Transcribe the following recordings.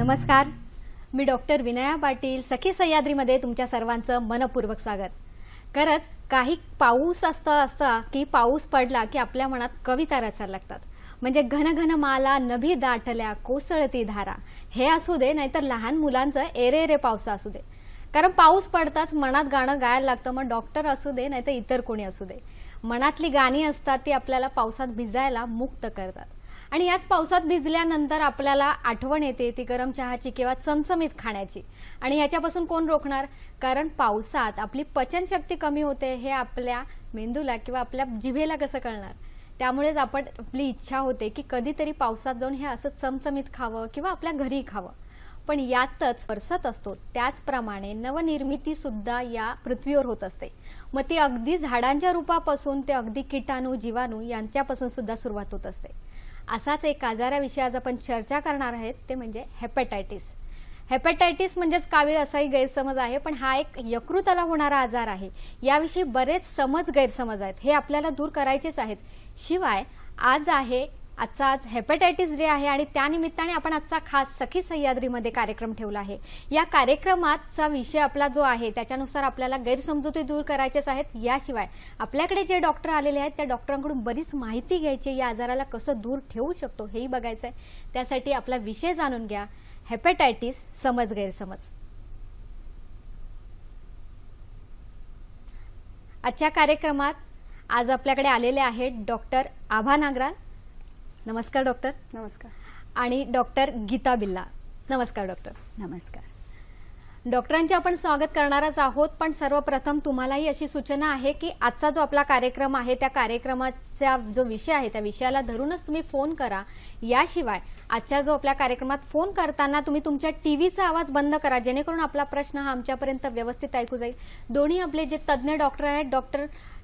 नमस्कार, मी डॉक्टर विनया पाटील सखी सह्याद्रीमध्ये तुमच्या सर्वांचं मनपूर्वक स्वागत। खरंच काही पाऊस असता की पाऊस पडला की आपल्या मनात कविता रचायला लागतात। म्हणजे घन घन माला नभी दाटल्या कोसळती धारा हे असू दे, नाहीतर लहान मुलांचं एरे रे पावसा असू दे। कारण पाऊस पडताच मनात गाणं गायला लागतं, मग डॉक्टर असू दे नाहीतर इतर कोणी असू दे। मनातली गाणी असतात ती आपल्याला पावसात भिजायला मुक्त करतात। आणि याच पावसात भिजल्यानंतर आपल्याला आठवण येते ती गरम चहाची किंवा चमचमीत खाण्याची। आणि याच्यापासून कोण रोखणार? कारण पावसात आपली पचनशक्ती कमी होते हे आपल्या मेंदूला किंवा आपल्या जिभेला कसं कळणार? त्यामुळेच आपली इच्छा होते की कधीतरी पावसात जाऊन हे असं चमचमीत खावं किंवा आपल्या घरी खावं। पण यातच बरसत असतो, त्याचप्रमाणे नवनिर्मिती सुद्धा या पृथ्वीवर होत असते। मग ती अगदी झाडांच्या रूपापासून ते अगदी कीटाणू जीवाणू यांच्यापासून सुद्धा सुरुवात होत असते। असाच एक आजाराविषयी आज आपण चर्चा करणार आहोत, ते म्हणजे हेपेटायटिस। हेपेटायटिस म्हणजेच कावीळ असाही गैरसमज आहे, पण हा एक यकृताला होणारा आजार आहे। याविषयी बरेच गैरसमज आहेत, हे आपल्याला दूर करायचेच आहेत। शिवाय आज हेपेटायटिस डे आहे आणि त्यानिमित्ताने आपण आजचा खास सखी सह्याद्रीमध्ये कार्यक्रम ठेवला आहे। या कार्यक्रमाचा विषय आपला जो आहे त्याच्यानुसार आपल्याला गैरसमजुती दूर करायचेच आहेत। याशिवाय आपल्याकडे जे डॉक्टर आलेले आहेत त्या डॉक्टरांकडून बरीच माहिती घ्यायची, या आजाराला कसं दूर ठेवू शकतो हेही बघायचं आहे। त्यासाठी आपला विषय जाणून घ्या, हेपेटायटिस समज गैरसमज। आजच्या कार्यक्रमात आज आपल्याकडे आलेले आहेत डॉक्टर आभा नागराल। नमस्कार डॉक्टर। नमस्कार। आणि डॉक्टर गीता बिल्ला। नमस्कार डॉक्टर। नमस्कार। डॉक्टरांचे आपण स्वागत करणारच आहोत, पण सर्वप्रथम तुम्हालाही अशी सूचना आहे की आजचा जो आपला कार्यक्रम आहे त्या कार्यक्रमाचा जो विषय आहे त्या विषयाला धरूनच तुम्ही फोन करा। याशिवाय आजच्या जो आपल्या कार्यक्रमात फोन करताना तुम्ही तुमच्या टीव्हीचा आवाज बंद करा, जेणेकरून आपला प्रश्न हा आमच्यापर्यंत व्यवस्थित ऐकू जाईल। दोन्ही आपले जे तज्ञ डॉक्टर आहेत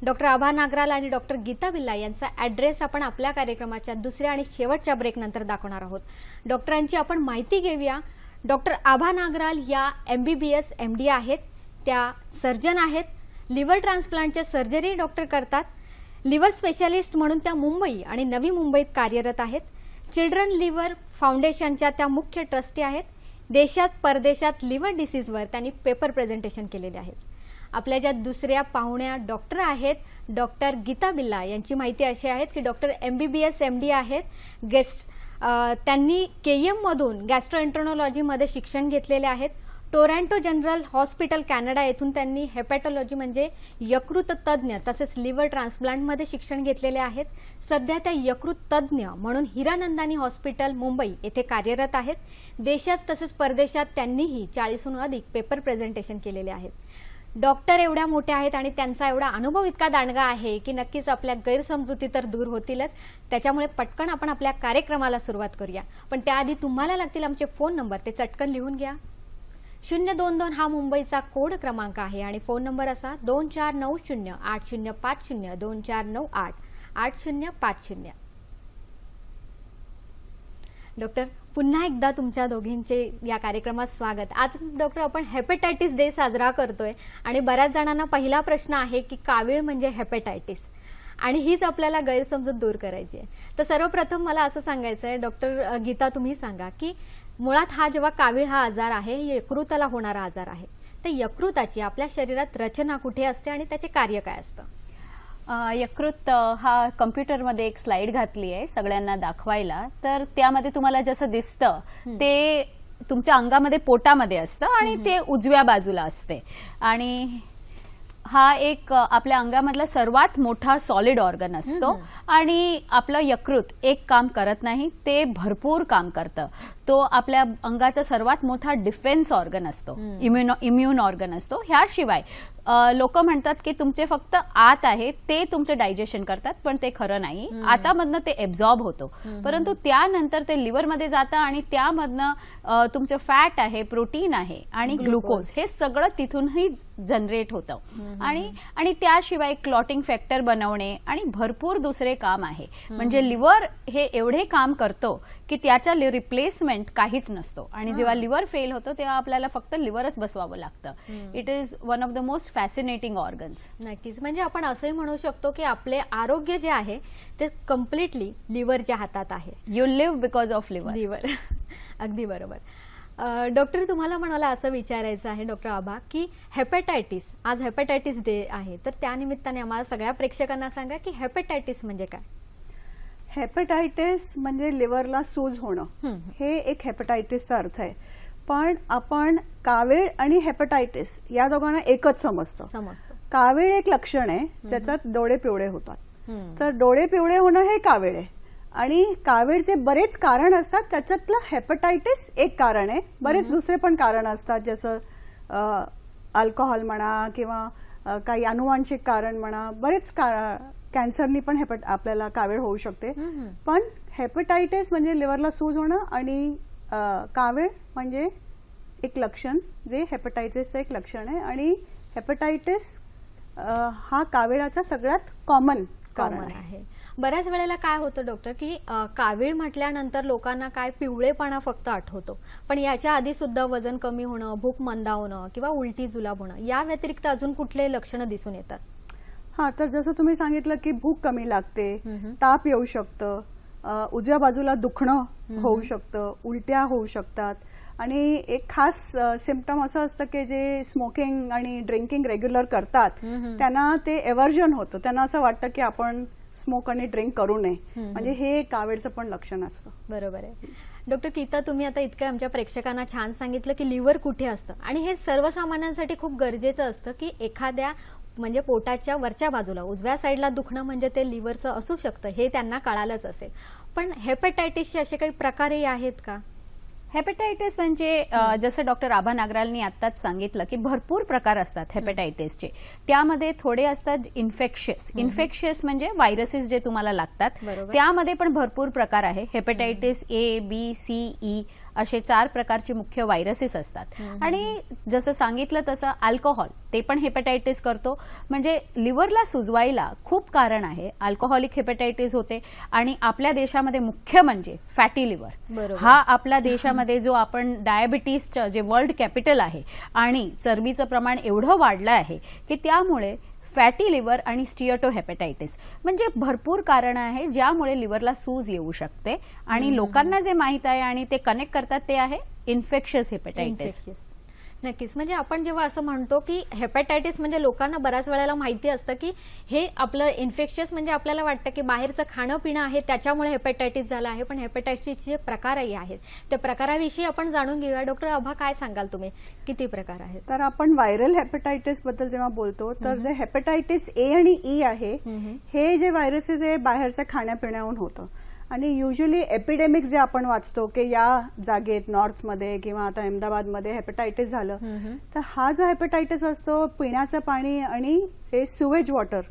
डॉक्टर आभा नागराल आणि डॉक्टर गीता बिल्ला यांचा ॲड्रेस आपण आपल्या कार्यक्रमाच्या दुसऱ्या आणि शेवटच्या ब्रेक नंतर दाखवणार आहोत। डॉक्टरांची आपण माहिती घेऊया। डॉक्टर आभा नागराल या MBBS MD आहेत, त्या सर्जन आहेत, लिव्हर ट्रान्सप्लांटचे सर्जरी डॉक्टर करतात। लिव्हर स्पेशालिस्ट म्हणून त्या मुंबई आणि नवी मुंबईत कार्यरत आहेत। चिल्ड्रन लिव्हर फाउंडेशनच्या त्या मुख्य ट्रस्टी आहेत। देशात परदेशात लिव्हर डिसीजवर त्यांनी पेपर प्रेझेंटेशन केलेले आहेत। आपल्या ज्या दुसऱ्या पाहुण्या डॉक्टर आहेत डॉक्टर गीता बिल्ला, यांची माहिती अशी आहे की डॉक्टर MBBS MD आहेत। त्यांनी KM मधून गॅस्ट्रोएंट्रोलॉजी मध्ये शिक्षण घेतलेले आहेत। टोरंटो जनरल हॉस्पिटल कॅनडा येथून त्यांनी हेपॅटॉलॉजी म्हणजे यकृत तज्ञ तसेच लिव्हर ट्रान्सप्लांट मध्ये शिक्षण घेतलेले आहेत। सध्या त्या यकृत तज्ञ म्हणून हिरानंदानी हॉस्पिटल मुंबई येथे कार्यरत आहेत। देशात तसेच परदेशात त्यांनीही 40हून अधिक पेपर प्रेझेंटेशन केलेले आहेत। डॉक्टर एवढ्या मोठ्या आहेत आणि त्यांचा एवढा अनुभव इतका दांडगा आहे की नक्कीच आपल्या गैरसमजुती तर दूर होतीलच। त्याच्यामुळे पटकन आपण आपल्या कार्यक्रमाला सुरुवात करूया, पण त्याआधी तुम्हाला लागतील आमचे फोन नंबर, ते चटकन लिहून घ्या। 022 हा मुंबईचा कोड क्रमांक आहे आणि फोन नंबर असा 24908050 24988050। डॉक्टर पुन्हा एकदा तुमच्या दोघींचे या कार्यक्रमात स्वागत। आज डॉक्टर आपण हेपेटायटिस डे साजरा करतोय आणि बऱ्याच जणांना पहिला प्रश्न आहे की कावीळ म्हणजे हेपेटायटिस, आणि हीच आपल्याला गैरसमजूत दूर करायची आहे। तर सर्वप्रथम मला असं सांगायचं आहे डॉक्टर गीता, तुम्ही सांगा की मुळात हा जेव्हा कावीळ हा आजार आहे यकृताला होणारा आजार आहे, तर यकृताची आपल्या शरीरात रचना कुठे असते आणि त्याचे कार्य काय असतं? यकृत हा कम्प्युटरमध्ये एक स्लाइड घातली आहे सगळ्यांना दाखवायला, तर त्यामध्ये तुम्हाला जसं दिसतं ते तुमच्या अंगामध्ये पोटामध्ये असतं आणि ते उजव्या बाजूला असते। आणि हा एक आपल्या अंगामधला सर्वात मोठा सॉलिड ऑर्गन असतो आणि आपलं यकृत एक काम करत नाही, ते भरपूर काम करतं। तो आपल्या अंगाचा सर्वात मोठा डिफेन्स ऑर्गन असतो, इम्युन ऑर्गन असतो। ह्याशिवाय लोक म्हणतात की तुमचे फक्त आत आहे ते तुमचं डायजेशन करतात, पण ते खरं नाही। आतामधनं ते एब्झॉर्ब होतो, परंतु त्यानंतर ते लिव्हरमध्ये जातं आणि त्यामधनं तुमचं फॅट आहे, प्रोटीन आहे आणि ग्लुकोज हे सगळं तिथूनही जनरेट होतं। आणि त्याशिवाय क्लॉटिंग फॅक्टर बनवणे आणि भरपूर दुसरे काम आहे। म्हणजे लिव्हर हे एवढे काम करतो की त्याचा रिप्लेसमेंट काहीच नसतो आणि जेव्हा लिव्हर फेल होतो तेव्हा आपल्याला फक्त लिव्हरच बसवावं लागतं। It is one of the most fascinating organs. नक्कीच, म्हणजे आपण असंही म्हणू शकतो की आपले आरोग्य जे आहे ते कम्प्लिटली लिव्हरच्या हातात आहे। You live because of liver. अगदी बरोबर। डॉक्टर तुम्हाला मला असं विचारायचं आहे डॉक्टर आभा की हेपॅटायटिस, आज हेपॅटायटिस डे आहे, तर त्यानिमित्ताने आम्हाला सगळ्या प्रेक्षकांना सांगा की हेपॅटायटिस म्हणजे काय. हेपॅटायटिस म्हणजे लिव्हरला सूज होणं, हे एक हेपॅटायटिसचा अर्थ आहे. पण आपण कावीळ आणि हेपॅटायटिस या दोघांना एकच समजतो. कावीळ एक लक्षण आहे, त्याच्यात डोळे पिवळे होतात. तर डोळे पिवळे होणं हे कावीळ आहे आणि कावीळचे बरेच कारण असतात, त्याच्यातलं हेपॅटायटिस एक कारण आहे. बरेच दुसरे पण कारण असतात, जसं अल्कोहोल म्हणा किंवा काही अनुवांशिक कारण म्हणा. बरेच कॅन्सरनी पण आपल्याला कावीळ होऊ शकते. पण हेपॅटायटिस म्हणजे लिव्हरला सूज होणं आणि कावीळ म्हणजे एक लक्षण, जे हेपॅटायटिसचं एक लक्षण आहे. आणि हेपॅटायटिस हा कावीळाचा सगळ्यात कॉमन कारण आहे. बऱ्याच वेळेला काय होतं डॉक्टर की कावीळ म्हटल्यानंतर लोकांना काय पिवळेपणा फक्त आठवतो, पण याच्या आधी सुद्धा वजन कमी होणं, भूक मंदावणं किंवा उलटी जुलाब होणं, या व्यतिरिक्त अजून कुठले लक्षणं दिसून येतात. हा, तर जसं तुम्ही सांगितलं की भूक कमी लागते, ताप येऊ शकतं, उजव्या बाजूला दुखणं होऊ शकतं, उलट्या होऊ शकतात. आणि एक खास सिम्पटम असं असतं की जे स्मोकिंग आणि ड्रिंकिंग रेग्युलर करतात त्यांना ते एव्हर्जन होतं, त्यांना असं वाटतं की आपण स्मोक आणि ड्रिंक करू नये. म्हणजे हे कावीळचं पण लक्षण असतं. बरोबर आहे. डॉक्टर गीता, तुम्ही आता इतकं आमच्या प्रेक्षकांना छान सांगितलं की लिव्हर कुठे असतं आणि हे सर्वसामान्यांसाठी खूप गरजेचं असतं की एखाद्या म्हणजे पोटाच्या वरच्या बाजूला उजव्या साईडला दुखणं म्हणजे ते लिव्हरचं असू शकतं, हे त्यांना कळालंच असेल. पण हेपॅटायटिसचे असे काही प्रकारही आहेत का? हेपॅटायटिस म्हणजे जसं डॉक्टर आभा नागरालनी आत्ताच सांगितलं की भरपूर प्रकार असतात हेपॅटायटिसचे. त्यामध्ये थोडे असतात इन्फेक्शियस म्हणजे व्हायरसेस जे तुम्हाला लागतात, त्यामध्ये पण भरपूर प्रकार आहे. हेपॅटायटिस ए, बी, सी, ई असे 4 प्रकारचे मुख्य व्हायरसेस असतात. आणि जसं सांगितलं तसं अल्कोहोल ते पण हेपॅटायटिस करतो. म्हणजे लिव्हरला सुजवायला खूप कारण आहे. अल्कोहोलिक हेपॅटायटिस होते आणि आपल्या देशामध्ये मुख्य म्हणजे फॅटी लिव्हर. हा आपल्या देशामध्ये जो आपण डायबिटीसचं जे वर्ल्ड कॅपिटल आहे आणि चरबीचं प्रमाण एवढं वाढलं आहे की त्यामुळे फॅटी लिव्हर आणि स्टिएटोहेपॅटायटिस म्हणजे भरपूर कारण आहे ज्यामुळे लिव्हरला सूज येऊ शकते. आणि लोकांना जे माहित आहे आणि ते कनेक्ट करतात ते आहे इन्फेक्शियस हेपॅटायटिस. नक्कीच. म्हणजे आपण जेव्हा असं म्हणतो की हेपॅटायटिस म्हणजे लोकांना बऱ्याच वेळेला माहिती असतं की हे आपलं इन्फेक्शियस म्हणजे आपल्याला वाटतं की बाहेरचं खाणं पिणं आहे त्याच्यामुळे हेपॅटायटिस झालं आहे. पण हेपॅटायटिसचे जे प्रकारही आहेत त्या प्रकाराविषयी आपण जाणून घेऊया. डॉक्टर आभा, काय सांगाल तुम्ही, किती प्रकार आहेत? तर आपण व्हायरल हेपॅटायटिस बद्दल जेव्हा बोलतो तर जे हेपॅटायटिस ए आणि ई आहे, हे जे व्हायरसेस आहे बाहेरच्या खाण्यापिण्याहून होतं. आणि युजली एपिडेमिक जे आपण वाचतो की या जागेत नॉर्थमध्ये किंवा आता अहमदाबादमध्ये हेपॅटायटिस झालं, तर हा जो हेपॅटायटिस असतो पिण्याचं पाणी आणि जे सुवेज वॉटर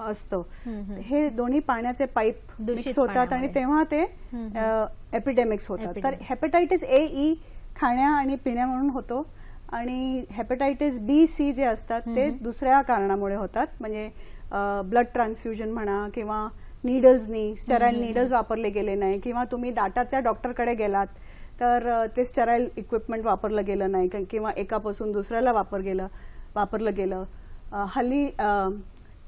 असतं, हे दोन्ही पाण्याचे पाईप मिक्स होतात आणि तेव्हा ते एपिडेमिक्स होतात. तर हेपॅटायटिस ए, ई खाण्या आणि पिण्या म्हणून होतो. आणि हेपॅटायटिस बी, सी जे असतात ते दुसऱ्या कारणामुळे होतात. म्हणजे ब्लड ट्रान्सफ्युजन म्हणा किंवा नीडल्सनी, स्टेराईल नीडल्स वापरले गेले नाही किंवा तुम्ही दाताच्या डॉक्टरकडे गेलात तर ते स्टेराईल इक्विपमेंट वापरलं गेलं नाही किंवा एकापासून दुसऱ्याला वापरलं गेलं. हल्ली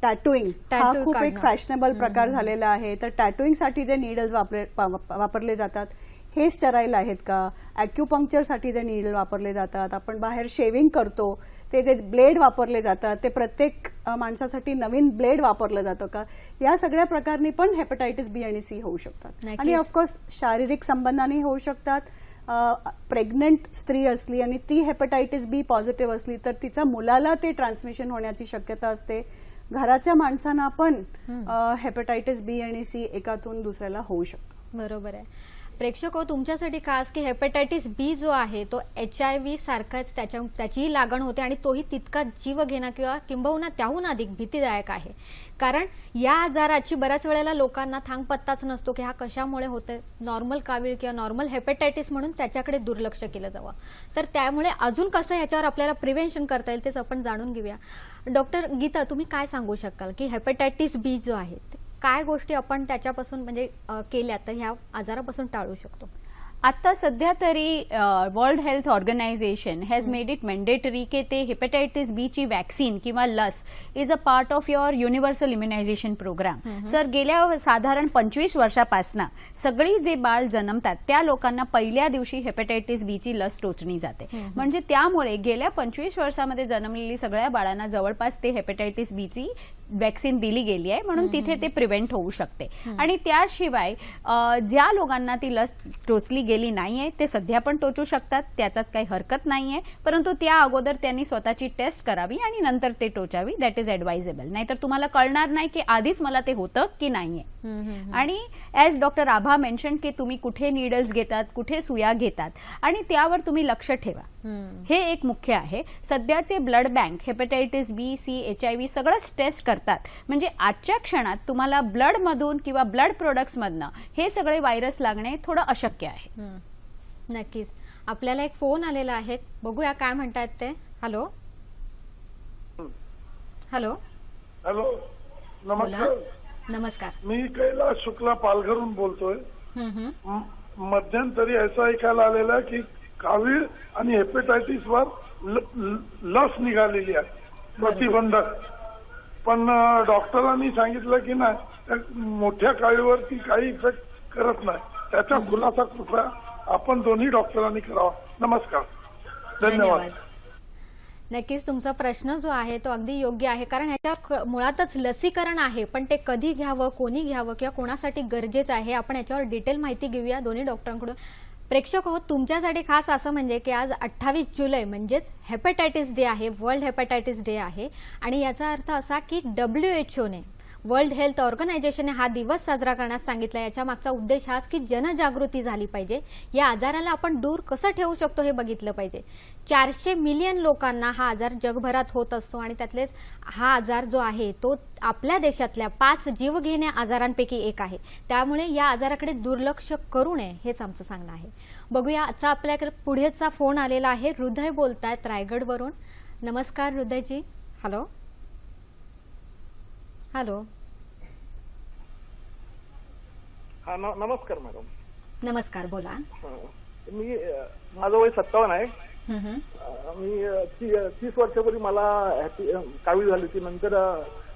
टॅटूइंग हा खूप एक फॅशनेबल प्रकार झालेला आहे. तर टॅटूइंगसाठी जे नीडल्स वापरले जातात हे स्टेराईल आहेत का? ॲक्युपंक्चरसाठी जे नीडल वापरले जातात, आपण बाहेर शेविंग करतो ते जे ब्लेड वापरले जातात ते प्रत्येक माणसासाठी नवीन ब्लेड वापरलं जातं का? या सगळ्या प्रकारनी पण हेपॅटायटिस बी आणि सी होऊ शकतात. आणि ऑफकोर्स शारीरिक संबंधाने होऊ शकतात. प्रेग्नंट स्त्री असली आणि ती हेपॅटायटिस बी पॉझिटिव्ह असली तर तिचा मुलाला ते ट्रान्समिशन होण्याची शक्यता असते. घराच्या माणसांना पण हेपॅटायटिस बी आणि सी एकातून दुसऱ्याला होऊ शकतं. बरोबर आहे. प्रेक्षक हो, तुमच्यासाठी खास की हेपॅटायटिस बी जो आहे तो HIV सारखाच त्याचीही लागण होते आणि तोही तितका जीव घेणा किंबहुना त्याहून अधिक भीतीदायक आहे. कारण या आजाराची बऱ्याच वेळेला लोकांना थांगपत्ताच नसतो की हा कशामुळे होतोय. नॉर्मल कावीळ किंवा नॉर्मल हेपॅटायटिस म्हणून त्याच्याकडे दुर्लक्ष केलं जावं. तर त्यामुळे अजून कसं याच्यावर आपल्याला प्रिव्हेन्शन करता येईल तेच आपण जाणून घेऊया. डॉक्टर गीता, तुम्ही काय सांगू शकाल की हेपॅटायटिस बी जो आहे काय गोष्टी आपण त्याच्यापासून म्हणजे केल्या तर ह्या आजारापासून टाळू शकतो? आता सध्या तरी World Health Organization has made it mandatory की ते हेपेटायटिस बी ची वॅक्सिन किंवा लस is a part of your universal immunization program. Sir गेल्या साधारण 25 वर्षापासून सगळी जे बाळ जन्मतात त्या लोकांना पहिल्या दिवशी हेपेटायटिस बी ची लस टोचली जाते. म्हणजे त्यामुळे गेल्या 25 वर्षामध्ये जन्मलेली सगळ्या बाळांना जवळपास ते हेपेटायटिस बी ची वॅक्सिन दिली गेली आहे, म्हणून तिथे ते प्रिव्हेंट होऊ शकते. आणि त्याशिवाय ज्या लोकांना ती लस टोचली गेली नाहीये ते सध्या पण टोचू शकतात, त्याच्यात काही हरकत नाहीये, परंतु त्या अगोदर त्यांनी स्वतःची टेस्ट करावी आणि नंतर ते टोचावी. That is ऍडवायझेबल. नाहीतर तुम्हाला कळणार नाही की आधीच मला ते होतं की नाहीये. आणि ॲज डॉक्टर आभा मेन्शन की तुम्ही कुठे नीडल्स घेतात, कुठे सुया घेतात आणि त्यावर तुम्ही लक्ष ठेवा. हे एक मुख्य आहे. सध्याचे ब्लड बँक हेपेटायटिस बी, सी, HIV सगळंच टेस्ट करतात. म्हणजे आजच्या क्षणात तुम्हाला ब्लड मधून किंवा ब्लड प्रोडक्ट्स मधनं हे सगळे व्हायरस लागणे थोडं अशक्य आहे. नक्कीच. आपल्याला एक फोन आलेला आहे, बघूया काय म्हणतात ते. हॅलो हॅलो हॅलो, बोला. नमस्कार. नमस्कार. मी कैलास शुक्ला पालघरहून बोलतोय. मध्यंतरी असं ऐकायला आलेलं आहे की कावीळ आणि हेपेटायटिस वर लस निघालेली आहे प्रतिबंधक, पण डॉक्टरांनी सांगितलं की नाही त्या मोठ्या काळीवरती काही इफेक्ट करत नाही. त्याचा खुलासा कृपया आपण दोन्ही डॉक्टरांनी करावा. नमस्कार, धन्यवाद. नक्कीच तुमचा प्रश्न जो आहे तो अगदी योग्य आहे, कारण ह्याच्यावर मुळातच लसीकरण आहे, पण ते कधी घ्यावं, कोणी घ्यावं किंवा कोणासाठी गरजेचं आहे आपण याच्यावर डिटेल माहिती घेऊया दोन्ही डॉक्टरांकडून. प्रेक्षक हो, तुमच्यासाठी खास असं म्हणजे की आज 28 जुलै म्हणजेच हेपेटायटिस डे आहे, वर्ल्ड हेपेटायटिस डे आहे. आणि याचा अर्थ असा की WHO ने वर्ल्ड हेल्थ ऑर्गनायझेशनने हा दिवस साजरा करण्यास सांगितला. याच्या मागचा उद्देश हाच की जनजागृती झाली पाहिजे, या आजाराला आपण दूर कसं ठेवू शकतो हे बघितलं पाहिजे. 400 मिलियन लोकांना हा आजार जगभरात होत असतो आणि त्यातलेच हा आजार जो आहे तो आपल्या देशातल्या 5 जीवघेण्या आजारांपैकी एक आहे. त्यामुळे या आजाराकडे दुर्लक्ष करू नये हेच आमचं सांगणं आहे. बघूया आजचा आपल्याकडे पुढेचा फोन आलेला आहे. हृदय बोलतायत रायगडवरून. नमस्कार हृदयजी. Hello hello. हा नमस्कार मॅडम. नमस्कार, बोला. मी माझं वय 57 आहे. मी 30 वर्षापूर्वी मला कावीळ झाली होती. नंतर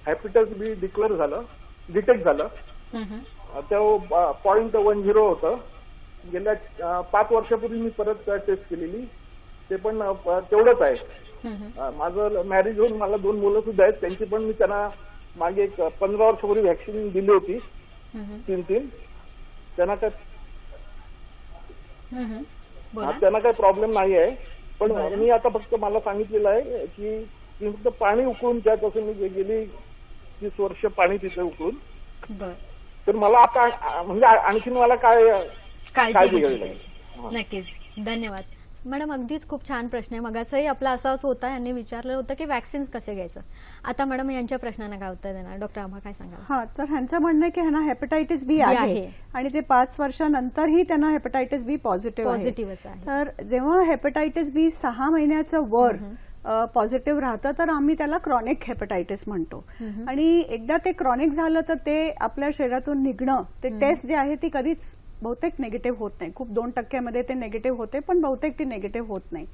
हेपेटायटिस बी डिटेक्ट झालं. तेव्हा 0.10 होतं. गेल्या 5 वर्षापूर्वी मी परत टेस्ट केलेली, ते पण तेवढंच आहे. माझं मॅरेज होऊन मला 2 मुलं सुद्धा आहेत. त्यांची पण मी त्यांना मागे 15 वर्षापूर्वी व्हॅक्सिन दिली होती, 3 त्यांना काही प्रॉब्लेम नाही आहे. पण मी आता फक्त मला सांगितलेलं आहे की मी फक्त पाणी उकळून त्यात असं मी गेली 30 वर्ष पाणी तिथे उकळून. तर मला आता म्हणजे आणखीन मला काय काळजी घ्यावी लागेल. नक्कीच, धन्यवाद. मॅडम अगदीच खूप छान प्रश्न आहे. मगाचाही आपला असाच होता, यांनी विचारलं होतं की वॅक्सिन कसे घ्यायचं. आता मॅडम यांच्या प्रश्नांना काय उत्तर देणार डॉक्टर आभा, काय सांगाल? हा, तर ह्यांचं म्हणणं आहे की ह्यांना हेपेटायटिस बी आहे आणि ते 5 वर्षानंतरही त्यांना हेपेटायटिस बी पॉझिटिव्ह आहे. तर जेव्हा हेपेटायटिस बी 6 महिन्याचं वर पॉझिटिव्ह राहतं तर आम्ही त्याला क्रॉनिक हेपेटायटिस म्हणतो. आणि एकदा ते क्रॉनिक झालं तर ते आपल्या शरीरातून निघणं, ते टेस्ट जे आहे ती कधीच बहुतेक निगेटिव्ह होत नाही. खूप 2% ते निगेटिव्ह होते, पण बहुतेक ती निगेटिव्ह होत नाही.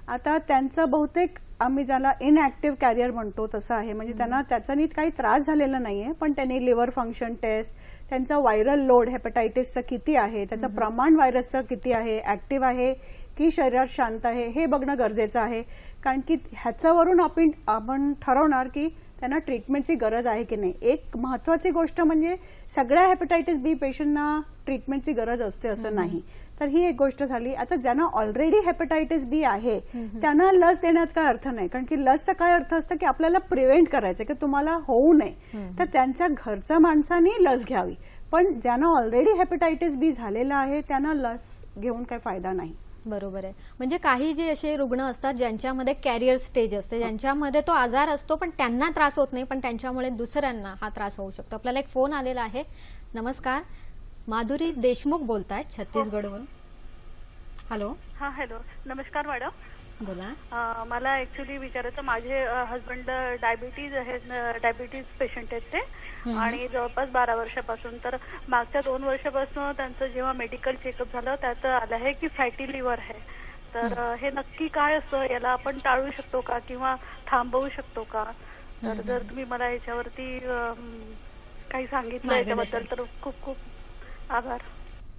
आता त्यांचं बहुतेक आम्ही ज्याला इनऍक्टिव्ह कॅरियर म्हणतो तसं आहे, म्हणजे त्यांना त्याचा नीट काही त्रास झालेला नाहीये, पण त्यांनी लिव्हर फंक्शन टेस्ट, त्यांचा व्हायरल लोड हेपेटायटिसचं किती आहे, त्याचं प्रमाण व्हायरसचं किती आहे, ऍक्टिव्ह आहे की शरीरात शांत आहे, हे बघणं गरजेचं आहे. कारण की ह्याच्यावरून आपण ठरवणार की त्यांना ट्रीटमेंटची गरज आहे की नाही. एक महत्वाची गोष्ट म्हणजे सगळ्या हेपेटायटिस बी पेशंटना ट्रीटमेंटची गरज असते असं नाही. तर ही एक गोष्ट झाली. आता ज्यांना ऑलरेडी हेपेटायटिस बी आहे त्यांना लस देण्यात काय अर्थ नाही, कारण की लसचा काय अर्थ असतं की आपल्याला प्रिव्हेंट करायचं की तुम्हाला होऊ नये, तर त्यांच्या घरच्या माणसांनी लस घ्यावी. पण ज्यांना ऑलरेडी हेपेटायटिस बी झालेला आहे त्यांना लस घेऊन काही फायदा नाही. बरोबर आहे. म्हणजे काही जे असे रुग्ण असतात ज्यांच्यामध्ये कॅरियर स्टेज असते, ज्यांच्यामध्ये तो आजार असतो पण त्यांना त्रास होत नाही, पण त्यांच्यामुळे दुसऱ्यांना हा त्रास होऊ शकतो. आपल्याला एक फोन आलेला आहे. नमस्कार, माधुरी देशमुख बोलतायत छत्तीसगडवरून. हॅलो. हा हॅलो, नमस्कार मॅडम. बोला. मला ऍक्च्युली विचारायचं, माझे हस्बंड डायबिटीज पेशंट आहेत ते, आणि जवळपास 12 वर्षापासून. तर मागच्या 2 वर्षापासून त्यांचं जेव्हा मेडिकल चेकअप झालं त्यात आलं आहे की फॅटी लिव्हर आहे. तर हे नक्की काय असतं, याला आपण टाळू शकतो का किंवा थांबवू शकतो का? तर जर तुम्ही मला याच्यावरती काही सांगितलं याच्याबद्दल तर खूप खूप आभार.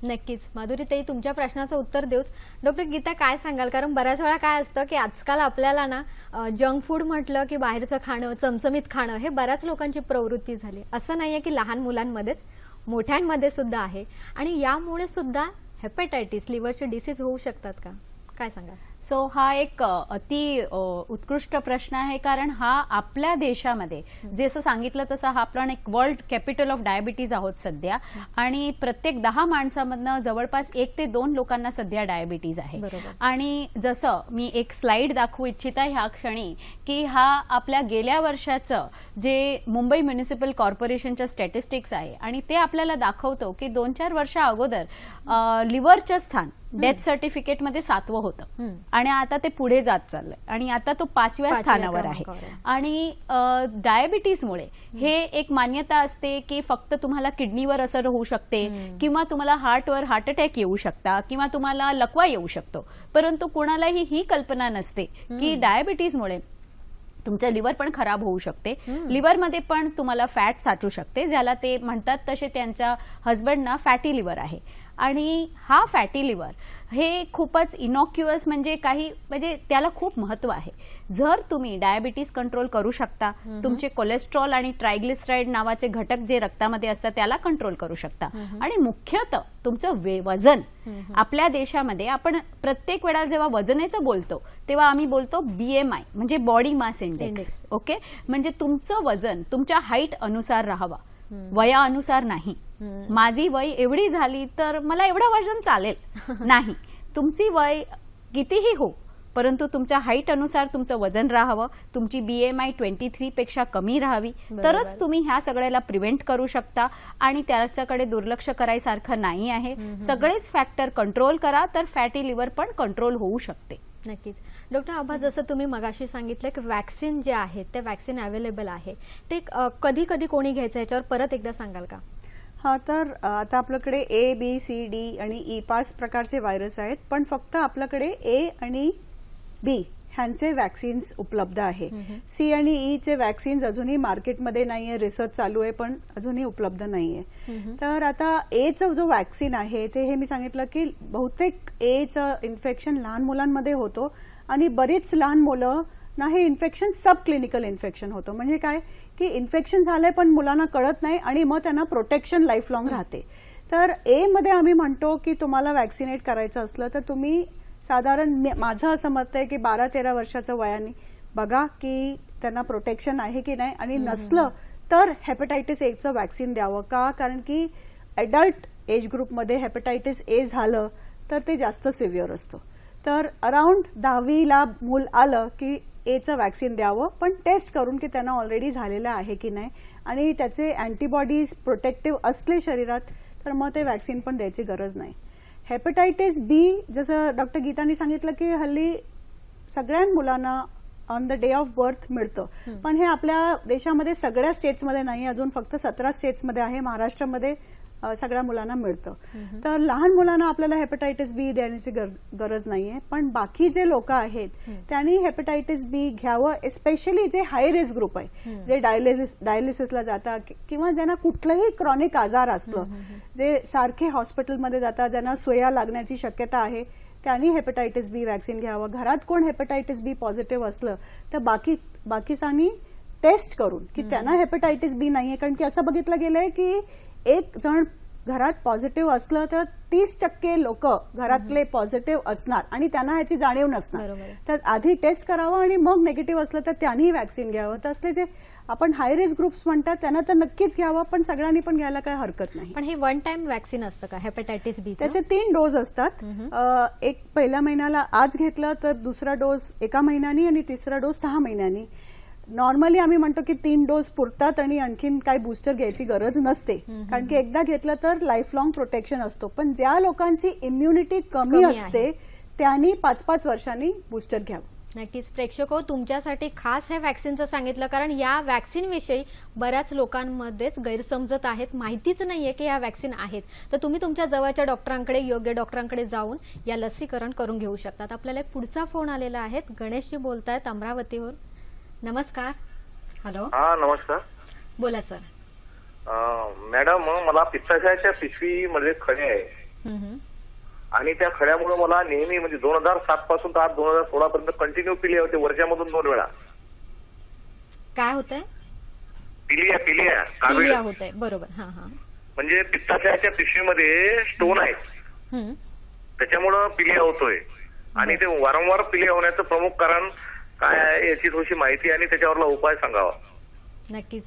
नक्कीच माधुरीताई, तुमच्या प्रश्नाचं उत्तर देऊच. डॉक्टर गीता, काय सांगाल? कारण बऱ्याच वेळा काय असतं की आजकाल आपल्याला ना जंक फूड म्हटलं की बाहेरचं खाणं, चमचमीत खाणं हे बऱ्याच लोकांची प्रवृत्ती झाली. असं नाहीये की लहान मुलांमध्येच, मोठ्यांमध्ये सुद्धा आहे. आणि यामुळे सुद्धा हेपॅटायटिस, लिव्हरचे डिसीज होऊ शकतात का? काय सांगाल? सो हा एक अति उत्कृष्ट प्रश्न आहे, कारण हा आपल्या देशामध्ये जसं सांगितलं तसं हा आपण एक वर्ल्ड कॅपिटल ऑफ डायबिटीज आहोत सध्या, आणि प्रत्येक 10 माणसामधनं जवळपास 1 ते 2 लोकांना सध्या डायबिटीज आहे. आणि जसं मी एक स्लाइड दाखवू इच्छिता ह्या क्षणी की हा आपल्या गेल्या वर्षाचं जे मुंबई म्युनिसिपल कॉर्पोरेशनच्या स्टॅटिस्टिक्स आहे, आणि ते आपल्याला दाखवतो की 2-4 वर्षा अगोदर लिव्हरचं स्थान डेथ सर्टिफिकेट मध्ये 7वं होतं, आणि आता ते पुढे जात चाललंय, आणि आता तो 5व्या स्थानावर आहे. आणि डायबिटीजमुळे हे एक मान्यता असते की फक्त तुम्हाला किडनीवर असर होऊ शकते, किंवा तुम्हाला हार्टवर हार्ट अटॅक येऊ शकता, किंवा तुम्हाला लकवा येऊ शकतो. परंतु कोणालाही ही कल्पना नसते की डायबिटीजमुळे तुमचं लिव्हर पण खराब होऊ शकते, लिव्हरमध्ये पण तुम्हाला फॅट साचू शकते, ज्याला ते म्हणतात तसे त्यांच्या हस्बंडना फॅटी लिव्हर आहे. आणि हा फॅटी लिव्हर हे खूपच इनॉक्युअस, म्हणजे त्याला खूप महत्व आहे. जर तुम्ही डायबिटीज कंट्रोल करू शकता, तुमचे कोलेस्ट्रॉल आणि ट्रायग्लिसराईड नावाचे घटक जे रक्तामध्ये असतात त्याला कंट्रोल करू शकता, आणि मुख्यतः तुमचं वजन. आपल्या देशामध्ये आपण प्रत्येक वेळा जेव्हा वजनेचं बोलतो तेव्हा आम्ही बोलतो BMI म्हणजे बॉडी मास इंडेक्स. ओके, म्हणजे तुमचं वजन तुमच्या हाईट अनुसार राहावा, वयानुसार नाही. माझी वय एवढी झाली तर मला एवढं वजन चालेल नाही. तुमची वय कितीही हो, परंतु तुमच्या हाईट अनुसार तुमचं वजन राहावं, तुमची BMI 23 पेक्षा कमी राहावी, तरच तुम्ही ह्या सगळ्याला प्रिव्हेंट करू शकता. आणि त्याच्याकडे दुर्लक्ष करायसारखं नाही आहे. सगळेच फॅक्टर कंट्रोल करा तर फॅटी लिव्हर पण कंट्रोल होऊ शकते. नक्कीच. डॉक्टर आभा, जसं तुम्ही मगाशी सांगितलं की वॅक्सिन जे आहे ते वॅक्सिन अवेलेबल आहे, ते कधी कधी कोणी घ्यायचं याच्यावर परत एकदा सांगाल का? हा, तर आता आपल्याकडे A, B, C, D आणि E 5 प्रकारचे व्हायरस आहेत, पण फक्त आपल्याकडे A आणि B ह्यांचे वॅक्सिन्स उपलब्ध आहे. C आणि E चे वॅक्सिन्स अजूनही मार्केटमध्ये नाहीये, रिसर्च चालू आहे पण अजूनही उपलब्ध नाहीये. तर आता A चं जो वॅक्सिन आहे ते हे मी सांगितलं की बहुतेक A चं इन्फेक्शन लहान मुलांमध्ये होतो, आणि बरीच लहान मुलं ना हे इन्फेक्शन सब क्लिनिकल इन्फेक्शन होतं. म्हणजे काय की इन्फेक्शन झालंय पण मुलांना कळत नाही, आणि मग त्यांना प्रोटेक्शन लाईफ लॉंग राहते. तर A मध्ये आम्ही म्हणतो की तुम्हाला वॅक्सिनेट करायचं असलं तर तुम्ही साधारण, माझं असं मत आहे की 12-13 वर्षाचं वयाने बघा की त्यांना प्रोटेक्शन आहे की नाही, आणि नसलं तर हेपॅटायटिस A चं वॅक्सिन द्यावं. का? कारण की ॲडल्ट एज ग्रुपमध्ये हेपॅटायटिस A झालं तर ते जास्त सिव्हिअर असतं. तर अराउंड 10वीला मूल आलं की A चं वॅक्सिन द्यावं, पण टेस्ट करून की त्यांना ऑलरेडी झालेलं आहे की नाही, आणि त्याचे अँटीबॉडीज प्रोटेक्टिव्ह असले शरीरात तर मग ते वॅक्सिन पण द्यायची गरज नाही. हेपॅटायटिस B, जसं डॉक्टर गीतानी सांगितलं की हल्ली सगळ्या मुलांना on the day of birth मिळतं, पण हे आपल्या देशामध्ये सगळ्या स्टेट्समध्ये नाही, अजून फक्त 17 स्टेट्समध्ये आहे. महाराष्ट्रामध्ये सगळ्या मुलांना मिळतं. तर लहान मुलांना आपल्याला हेपॅटायटिस B देण्याची गरज नाहीये, पण बाकी जे लोक आहेत त्यांनी हेपॅटायटिस B घ्यावं, एस्पेशली जे हाय रिस्क ग्रुप आहे, जे डायलिसिसला जातात किंवा ज्यांना कुठलंही क्रॉनिक आजार असलं, जे सारखे हॉस्पिटलमध्ये जातात, ज्यांना सुया लागण्याची शक्यता आहे, त्यांनी हेपॅटायटिस B वॅक्सिन घ्यावं. घरात कोण हेपॅटायटिस B पॉझिटिव्ह असलं तर बाकीच्यांनी टेस्ट करून की त्यांना हेपॅटायटिस B नाहीये. कारण की असं बघितलं गेलंय की एक जण घरात पॉझिटिव्ह असलं तर 30% लोक घरातले पॉझिटिव्ह असणार आणि त्यांना ह्याची जाणीव नसणार. तर आधी टेस्ट करावं आणि मग निगेटिव्ह असलं तर त्यांनी वॅक्सिन घ्यावं. तर असले जे आपण हाय रिस्क ग्रुप्स म्हणतात त्यांना तर नक्कीच घ्यावं, पण सगळ्यांनी पण घ्यायला काय हरकत नाही. पण हे वन टाइम वॅक्सिन असतं का हेपॅटायटिस B? त्याचे 3 डोस असतात. एक पहिल्या महिन्याला आज घेतलं तर दुसरा डोस 1 महिन्यानी आणि तिसरा डोस 6 महिन्यांनी. नॉर्मली आम्ही म्हणतो की 3 डोस पुरतात आणि आणखीन काही बूस्टर घ्यायची गरज नसते, कारण की एकदा घेतलं तर लाईफ लॉंग प्रोटेक्शन असतो. पण ज्या लोकांची इम्युनिटी कमी असते त्यांनी 5-5 वर्षांनी बूस्टर घ्यावं. नक्कीच प्रेक्षक हो, तुमच्यासाठी खास हे वॅक्सिनचं सांगितलं, कारण या वॅक्सिन विषयी बऱ्याच लोकांमध्येच गैरसमजत आहेत, माहितीच नाहीये की या वॅक्सिन आहेत. तर तुम्ही तुमच्या जवळच्या डॉक्टरांकडे, योग्य डॉक्टरांकडे जाऊन या लसीकरण करून घेऊ शकतात. आपल्याला एक पुढचा फोन आलेला आहे. गणेशजी बोलतायत अमरावतीवर. नमस्कार. हॅलो. हा नमस्कार. बोला सर. मॅडम मला पित्ताशयाच्या पिशवीमध्ये खडे आहे आणि त्या खड्यामुळे मला नेहमी म्हणजे 2007 पासून तर 2016 पर्यंत कंटिन्यू पिलिया होते, वर्षामधून 2 वेळा. काय होतंय? पिलिया पिलिया होतंय. बरोबर. हा हा. म्हणजे पित्ताशयाच्या पिशवीमध्ये स्टोन आहेत, त्याच्यामुळं पिलिया होतोय. आणि ते वारंवार पिलिया होण्याचं प्रमुख कारण काय आहे याची थोडीशी माहिती आणि त्याच्यावरला उपाय सांगावा. नक्कीच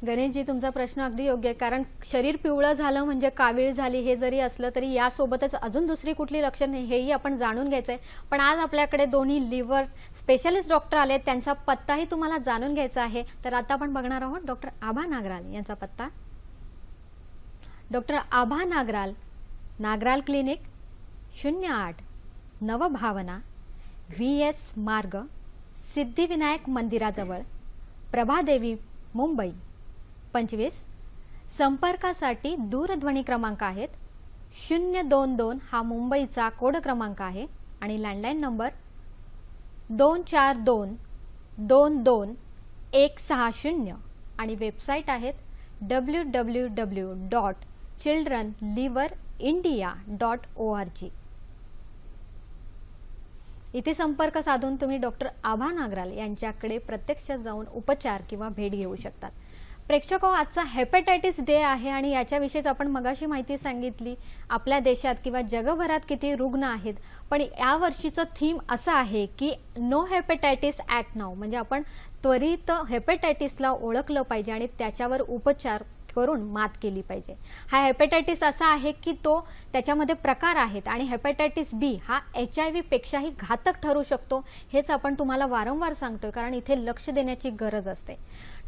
गणेशजी, तुमचा प्रश्न अगदी योग्य आहे, कारण शरीर पिवळं झालं म्हणजे कावीळ झाली हे जरी असलं तरी यासोबतच अजून दुसरी कुठली लक्षण हेही आपण जाणून घ्यायचंय. पण आज आपल्याकडे दोन्ही लिव्हर स्पेशालिस्ट डॉक्टर आले, त्यांचा पत्ताही तुम्हाला जाणून घ्यायचा आहे. तर आता आपण बघणार आहोत डॉक्टर आभा नागराल यांचा पत्ता. डॉक्टर आभा नागराल, नागराल क्लिनिक, 08 नवभावना, VS मार्ग, सिद्धिविनायक मंदिराजवळ, प्रभादेवी, मुंबई 25. संपर्कासाठी दूरध्वनी क्रमांक आहेत 022 हा मुंबईचा कोड क्रमांक आहे आणि लँडलाईन नंबर 242 22 आणि वेबसाईट आहेत www.childrenliverindia.org. इथे संपर्क साधून तुम्ही डॉक्टर आभा नागराल यांच्याकडे प्रत्यक्ष जाऊन उपचार किंवा भेट घेऊ शकतात. प्रेक्षको, आजचा हेपॅटायटिस डे आहे आणि याच्याविषयीच आपण मगाशी माहिती सांगितली. आपल्या देशात किंवा जगभरात किती रुग्ण आहेत, पण या वर्षीचं थीम असं आहे की नो हेपॅटायटिस ॲक्ट नाऊ, म्हणजे आपण त्वरित हेपॅटायटिसला ओळखलं पाहिजे आणि त्याच्यावर उपचार करून मात केली पाहिजे. हा हेपॅटायटिस असा आहे की त्याच्यामध्ये प्रकार आहेत आणि हेपॅटायटिस बी हा HIV पेक्षाही घातक ठरू शकतो. हेच आपण तुम्हाला वारंवार सांगतोय, कारण इथे लक्ष देण्याची गरज असते.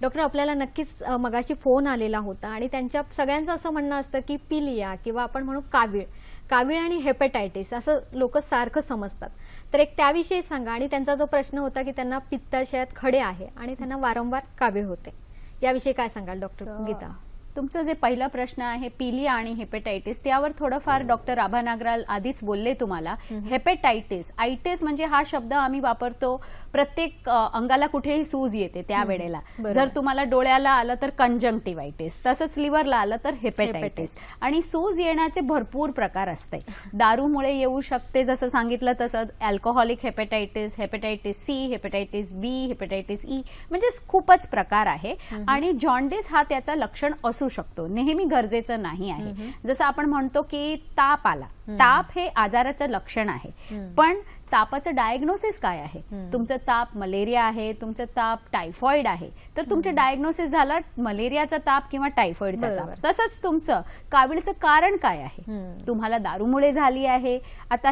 डॉक्टर, आपल्याला नक्कीच मगाशी फोन आलेला होता आणि त्यांच्या सगळ्यांचं असं म्हणणं असतं की पिलिया किंवा आपण म्हणू कावीळ आणि हेपॅटायटिस असं लोक सारखं समजतात. तर एक त्याविषयी सांगा. आणि त्यांचा जो प्रश्न होता की त्यांना पित्ताशयात खडे आहे आणि त्यांना वारंवार कावीळ होते, याविषयी काय सांगाल डॉक्टर गीता? तुमचा जे पहिला प्रश्न आहे पिलिया आणि हेपॅटायटिस, त्यावर थोडंफार डॉक्टर आभा नागराल आधीच बोलले तुम्हाला. हेपॅटायटिस, आयटिस म्हणजे हा शब्द आम्ही वापरतो प्रत्येक अंगाला कुठेही सूज येते त्यावेळेला. जर तुम्हाला डोळ्याला आलं तर कंजंक्टिव्हायटिस, तसंच लिव्हरला आलं तर हेपॅटायटिस. आणि सूज येण्याचे भरपूर प्रकार असते. दारूमुळे येऊ शकते, जसं सांगितलं तसं alcoholic hepatitis, hepatitis C, hepatitis B, hepatitis E, म्हणजे खूपच प्रकार आहे. आणि जॉन्डिस हा त्याचा लक्षण असू शकतो, नेहमी गरजेचं नाही आहे. जसं आपण म्हणतो की ताप आला, ताप हे आजाराचं लक्षण आहे, पण तापाचं डायग्नोसिस काय आहे? तुमचं ताप मलेरिया आहे, तुमचं ताप टायफॉइड आहे, तर तुमचं डायग्नोसिस झालं मलेरियाचा ताप किंवा टायफॉइडचा ताप. तसंच तुमचं कावीळचं कारण काय आहे? तुम्हाला दारूमुळे झाली आहे. आता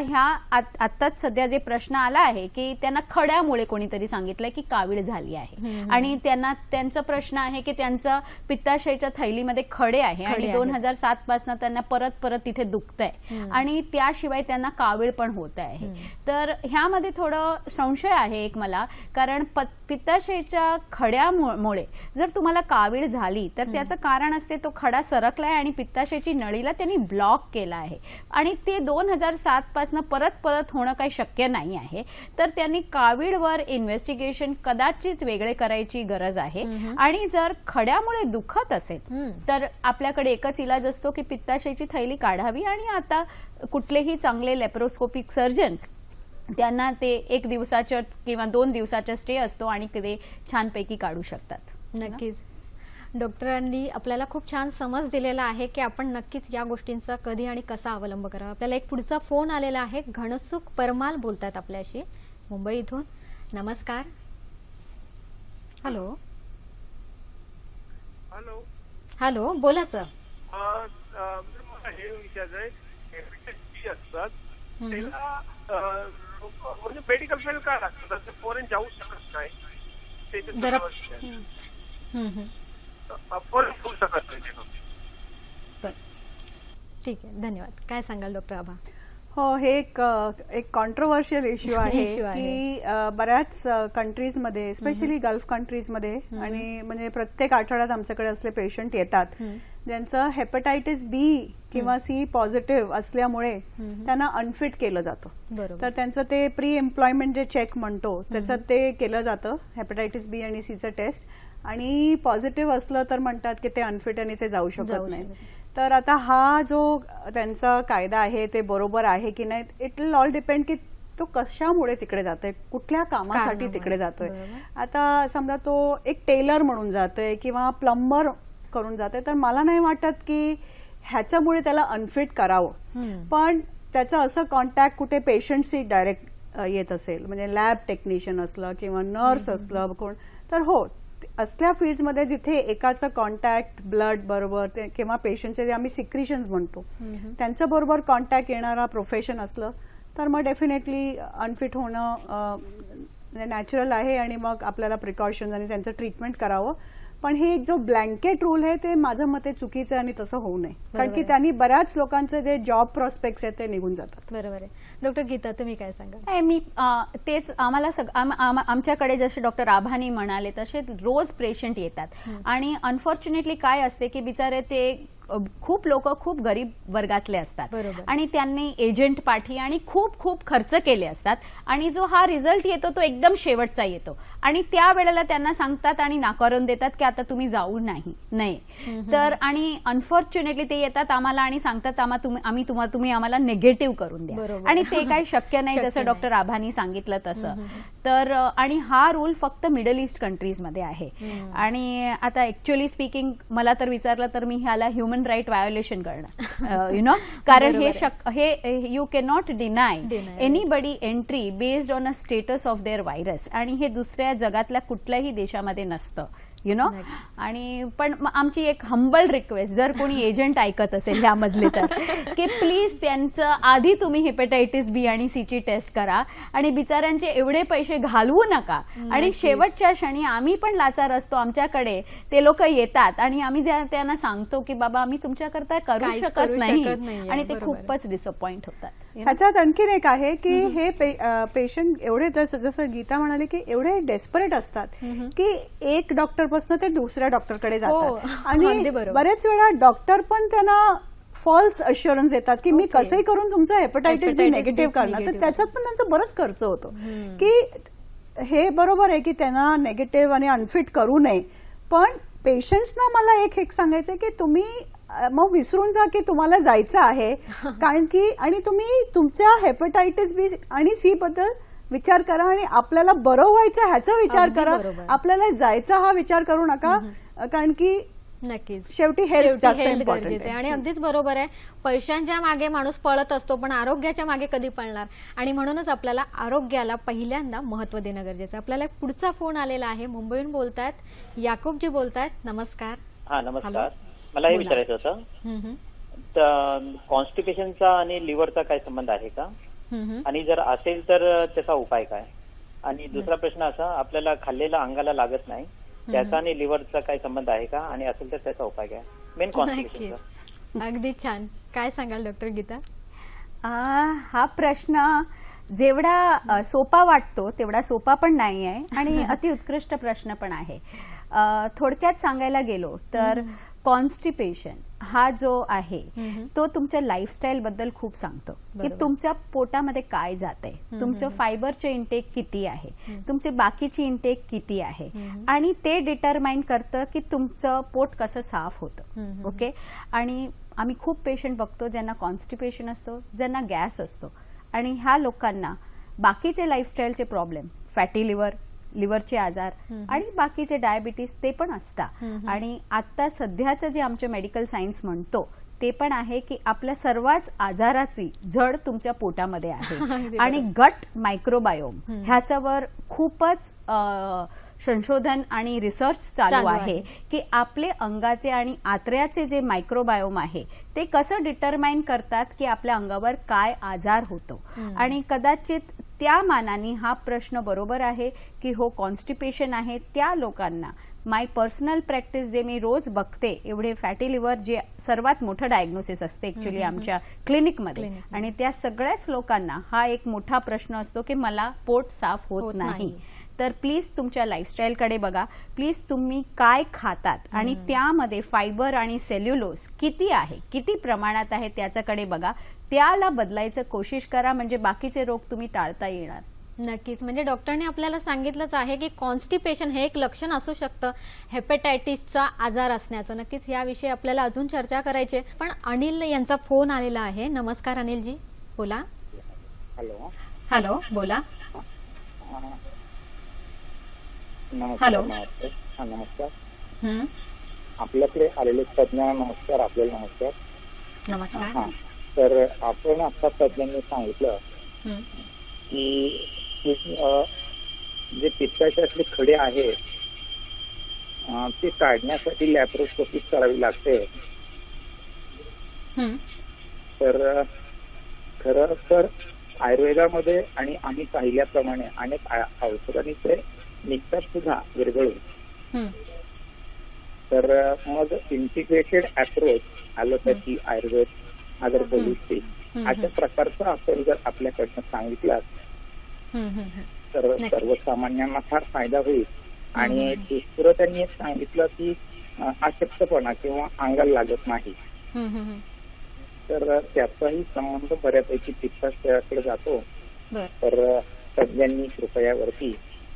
आत्ताच सध्या जे प्रश्न आला आहे की त्यांना खड्यामुळे कोणीतरी सांगितलंय की कावीळ झाली आहे आणि त्यांचा प्रश्न आहे की त्यांचं पित्ताशयाच्या थैलीमध्ये खडे आहे आणि 2007 पासून त्यांना परत तिथे दुखतंय आणि त्याशिवाय त्यांना कावीळ पण होत आहे. तर ह्यामध्ये थोडं संशय आहे एक मला, कारण पित्ताशयाच्या खड्यामुळे जर तुम्हाला कावीळ झाली तर त्याचं कारण असते तो खडा सरकलाय आणि पित्ताशयाची नळीला त्यांनी ब्लॉक केला आहे आणि ते 2007 पासून परत होणं काही शक्य नाही आहे. तर त्यांनी कावीळवर इन्व्हेस्टिगेशन कदाचित वेगळे करायची गरज आहे. आणि जर खड्यामुळे दुखत असेल तर आपल्याकडे एकच इलाज असतो की पित्ताशयाची थैली काढावी आणि आता कुठलेही चांगले लेप्रोस्कोपिक सर्जन त्यांना ते 1 दिवसाच्या किंवा 2 दिवसाचा स्टे असतो आणि ते छानपैकी काढू शकतात. नक्कीच डॉक्टरांनी आपल्याला खूप छान समज दिलेला आहे की आपण नक्कीच या गोष्टींचा कधी आणि कसा अवलंब करावा. आपल्याला एक पुढचा फोन आलेला आहे. घनसुख परमाल बोलतात आपल्याशी मुंबई इथून. नमस्कार. हॅलो. हॅलो, बोला सर. हे विचारायचंय, हेपॅटायटिस असतात म्हणजे मेडिकल फील्ड काय लागतं, फॉरेन जाऊ शकत नाही, ठीक आहे, धन्यवाद. काय सांगाल डॉक्टर आभा? हो, हे एक कॉन्ट्रोवर्शियल इश्यू आहे issue आहे. की बऱ्याच कंट्रीजमध्ये, स्पेशली गल्फ कंट्रीजमध्ये, आणि म्हणजे प्रत्येक आठवड्यात आमच्याकडे असले पेशंट येतात ज्यांचं हेपटायटिस बी किंवा सी पॉझिटिव्ह असल्यामुळे त्यांना अनफिट केलं जातं. बरोबर. तर त्यांचं ते प्री एम्प्लॉयमेंट जे चेक म्हणतो त्याच्यात ते केलं जातं, हेपटायटिस बी आणि सीचं टेस्ट, आणि पॉझिटिव्ह असलं तर म्हणतात की ते अनफिट आणि ते जाऊ शकत नाही. तर आता हा जो त्यांचा कायदा आहे ते बरोबर आहे की नाही, इट विल ऑल डिपेंड की तो कशामुळे तिकडे जातोय, कुठल्या कामासाठी तिकडे जातोय. आता समजा तो एक टेलर म्हणून जातोय किंवा प्लंबर करून जातोय, तर मला नाही वाटत की ह्याच्यामुळे त्याला अनफिट करावं. पण त्याचं असं कॉन्टॅक्ट कुठे पेशंटशी डायरेक्ट येत असेल, म्हणजे लॅब टेक्निशियन असलं किंवा नर्स असलं कोण, तर हो, असल्या फील्ड्समध्ये जिथे एकाचं कॉन्टॅक्ट ब्लड बरोबर किंवा पेशंटचे जे आम्ही सिक्रिशन्स म्हणतो त्यांच्या बरोबर कॉन्टॅक्ट येणारा प्रोफेशन असलं तर मग डेफिनेटली अनफिट होणं नॅचरल आहे आणि मग आपल्याला प्रिकॉशन्स आणि त्यांचं ट्रीटमेंट करावं. पण हे एक जो ब्लँकेट रूल आहे ते माझ्या मते चुकीचं आहे आणि तसं होऊ नये, कारण की त्यांनी बऱ्याच लोकांचे जे जॉब प्रॉस्पेक्ट्स आहेत ते निघून जातात. बरोबर आहे. डॉक्टर गीता, तुम्ही काय सांगा? नाही, मी तेच आम्हाला आमच्याकडे जसे डॉक्टर आभानी म्हणाले तसे रोज पेशंट येतात आणि अनफॉर्च्युनेटली काय असते की बिचारे ते खूप लोक खूप गरीब वर्गातले असतात बरोबर. आणि त्यांनी एजंट पाठी आणि खूप खूप खर्च केले असतात आणि जो हा रिझल्ट येतो तो एकदम शेवटचा येतो आणि त्या वेळेला त्यांना सांगतात आणि नाकारून देतात की आता तुम्ही जाऊ नाही. तर आणि अनफॉर्च्युनेटली ते येतात आम्हाला आणि सांगतात तुम्ही आम्हाला निगेटिव्ह करून द्या, आणि ते काही शक्य नाही, जसं डॉक्टर आभानी सांगितलं तसं. तर आणि हा रूल फक्त मिडल ईस्ट कंट्रीजमध्ये आहे. आणि आता ऍक्च्युअली स्पीकिंग मला तर विचारलं तर मी ह्याला ह्युमन राईट व्हायोलेशन करणार, कारण हे you can not deny anybody entry based on a status of their virus, आणि हे दुसऱ्या जगातल्या कुठल्याही देशामध्ये नसतं. आणि पण आमची एक हंबल रिक्वेस्ट, जर कोणी एजंट ऐकत असेल ह्यामधले तर, की प्लीज त्यांचं आधी तुम्ही हेपॅटायटिस बी आणि सी ची टेस्ट करा आणि बिचाऱ्यांचे एवढे पैसे घालवू नका. आणि शेवटच्या क्षणी आम्ही पण लाचार असतो, आमच्याकडे ते लोक येतात आणि आम्ही त्यांना सांगतो की बाबा आम्ही तुमच्याकरता करू शकत नाही, आणि ते खूपच डिसअपॉइंट होतात. ह्याच्यात आणखीन एक आहे की हे पेशंट एवढे, जसं गीता म्हणाले की एवढे डेस्परेट असतात की एक डॉक्टर पासून ते दुसऱ्या डॉक्टरकडे जातात, आणि बरेच वेळा डॉक्टर पण त्यांना फॉल्स अश्युरन्स देतात की मी कसंही करून तुमचं हेपटायटिस बी निगेटिव्ह करणार. तर त्याच्यात पण त्यांचा बराच खर्च होतो. की हे बरोबर आहे की त्यांना निगेटिव्ह आणि अनफिट करू नये, पण पेशंट्सना मला एक सांगायचं की तुम्ही मग विसरून जा की तुम्हाला जायचं आहे, कारण की आणि तुम्ही तुमच्या हेपटायटिस बी आणि सी बद्दल विचार करा आणि आपल्याला बरं व्हायचं ह्याचा विचार करा, आपल्याला जायचा हा विचार करू नका, कारण की नक्कीच शेवटी हेल्थ जास्त गरजेचं इम्पॉर्टंट आहे. आणि अगदीच बरोबर आहे, पैशांच्या मागे माणूस पळत असतो पण आरोग्याच्या मागे कधी पळणार, आणि म्हणूनच आपल्याला आरोग्याला पहिल्यांदा महत्व देणं गरजेचं आहे. आपल्याला एक पुढचा फोन आलेला आहे, मुंबईहून बोलतायत, याकूबजी बोलतायत. नमस्कार. हा नमस्कार. मला हे विचारायचं होतं, कॉन्स्टिपेशनचा आणि लिव्हरचा काय संबंध आहे का, आणि जर असेल तर त्याचा उपाय काय? आणि दुसरा प्रश्न असा, आपल्याला खाल्लेला अंगाला लागत नाही, त्याचा आणि लिव्हरचा काय संबंध आहे का, आणि असेल तर त्याचा उपाय काय? मेन कॉन्स्टिपेशनचा. अगदी छान. काय सांगाल डॉक्टर गीता? हा प्रश्न जेवढा सोपा वाटतो तेवढा सोपा पण नाही आहे आणि अतिउत्कृष्ट प्रश्न पण आहे. थोडक्यात सांगायला गेलो तर कॉन्स्टिपेशन हा जो आहे तो तुमच्या लाईफस्टाईल बद्दल खूप सांगतो की तुमच्या पोटामध्ये काय जाते, तुमचं फायबरचे इंटेक किती आहे, तुमचे बाकीची इंटेक किती आहे, आणि ते डिटरमाइन करतं की तुमचं पोट कसं साफ होतं. ओके. आणि आम्ही खूप पेशंट बघतो ज्यांना कॉन्स्टिपेशन असतो, ज्यांना गॅस असतो, आणि ह्या लोकांना बाकीचे लाईफस्टाईलचे प्रॉब्लेम, फॅटी लिव्हरचे आजार आणि बाकीचे डायबिटीस ते पण असतात. आणि आता सध्याचं जे आमचे मेडिकल सायन्स म्हणतो ते पण आहे की आपल्या सर्वच आजाराची जड तुमच्या पोटामध्ये आहे. आणि गट मायक्रोबायोम ह्याच्यावर खूपच संशोधन आणि रिसर्च चालू आहे की आपले अंगाचे आणि आतड्याचे जे मायक्रोबायोम आहे ते कसं डिटरमाइन करतात की आपल्या अंगावर काय आजार होतो, आणि कदाचित त्या मानाने हा प्रश्न बरोबर आहे की हो कॉन्स्टिपेशन आहे त्या लोकांना माय पर्सनल प्रॅक्टिस जे मी रोज बघते एवढे फॅटी लिव्हर जे सर्वात मोठं डायग्नोसिस असते ऍक्च्युली आमच्या क्लिनिकमध्ये आणि त्या सगळ्याच लोकांना हा एक मोठा प्रश्न असतो की मला पोट साफ होत नाही. तर प्लीज तुमच्या लाईफस्टाईलकडे बघा, प्लीज तुम्ही काय खातात आणि त्यामध्ये फायबर आणि सेल्युलोज किती आहे, किती प्रमाणात आहे त्याच्याकडे बघा, त्याला बदलायचं कोशिश करा म्हणजे बाकीचे रोग तुम्ही टाळता येणार. नक्कीच. म्हणजे डॉक्टरने आपल्याला सांगितलंच आहे की कॉन्स्टिपेशन हे एक लक्षण असू शकतं हेपेटायटिसचा आजार असण्याचं. नक्कीच याविषयी आपल्याला अजून चर्चा करायची आहे. पण अनिल यांचा फोन आलेला आहे. नमस्कार अनिलजी, बोला. हॅलो. हॅलो, बोला. हॅलो. नमस्कार. आपल्याकडे आलेले तज्ञ नमस्कार. आपल्याला नमस्कार. नमस्कार. तर आपण आता तज्ञांनी सांगितलं की जे पित्ताशयातले खडे आहेत ते काढण्यासाठी लॅप्रोस्कोपी करावी लागते. तर खरं तर आयुर्वेदामध्ये आणि आम्ही पाहिल्याप्रमाणे अनेक औषधांनी ते निघतात सुद्धा विरघळून. तर मग integrated approach allopathy, Ayurveda, other holistic अशा प्रकारचा आपण जर आपल्याकडनं सांगितलं तर सर्वसामान्यांना फार फायदा होईल. आणि दुसरं त्यांनी एक सांगितलं की अशक्तपणा किंवा अंगाला लागत नाही, तर त्याचाही संबंध बऱ्यापैकी पित्ताशयाकडे जातो. तर तज्ञांनी कृपया वरती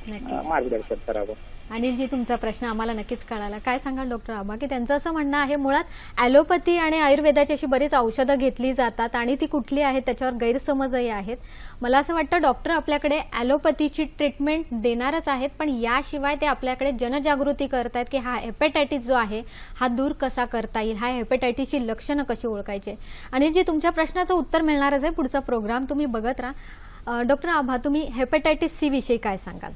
मार्गदर्शन करावं. अनिलजी, तुमचा प्रश्न आम्हाला नक्कीच कळाला. काय सांगाल डॉक्टर आबा की त्यांचं असं म्हणणं आहे मुळात ॲलोपॅथी आणि आयुर्वेदाची अशी बरीच औषधं घेतली जातात आणि ती कुठली आहेत त्याच्यावर गैरसमजही आहेत. मला असं वाटतं डॉक्टर आपल्याकडे ॲलोपॅथीची ट्रीटमेंट देणारच आहेत, पण याशिवाय ते आपल्याकडे जनजागृती करतायत की हा हेपेटायटिस जो आहे हा दूर कसा करता येईल, हा हेपेटायटिसची लक्षणं कशी ओळखायची. अनिलजी, तुमच्या प्रश्नाचं उत्तर मिळणारच आहे. पुढचा प्रोग्राम तुम्ही बघत राहा. डॉक्टर आभा, तुम्ही हेपेटायटिस सी विषयी काय सांगाल?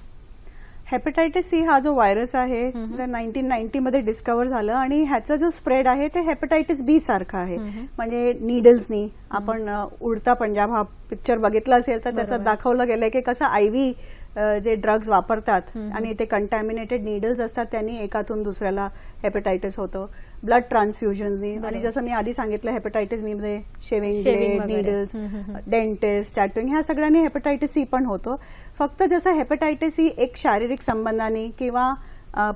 हेपेटायटिस सी हा जो व्हायरस आहे तर 1990 मध्ये डिस्कवर झालं आणि ह्याचा जो स्प्रेड आहे ते हेपेटायटिस बी सारखा आहे. म्हणजे नीडल्सनी, आपण उडता पंजाब हा पिक्चर बघितला असेल तर त्याच्यात दाखवलं गेलंय की कसं आयव्ही जे ड्रग्ज वापरतात आणि ते कंटॅमिनेटेड नीडल्स असतात त्यांनी एकातून दुसऱ्याला हेपेटायटिस होतं. ब्लड ट्रान्सफ्युजन्सनी, आणि जसं मी आधी सांगितलं हेपेटायटिस बी मध्ये शेविंग ब्लेड, नीडल्स, डेंटिस्ट, टॅटूइंग ह्या सगळ्यांनी हेपेटायटिस सी पण होतो. फक्त जसं हेपेटायटिस सी एक शारीरिक संबंधाने किंवा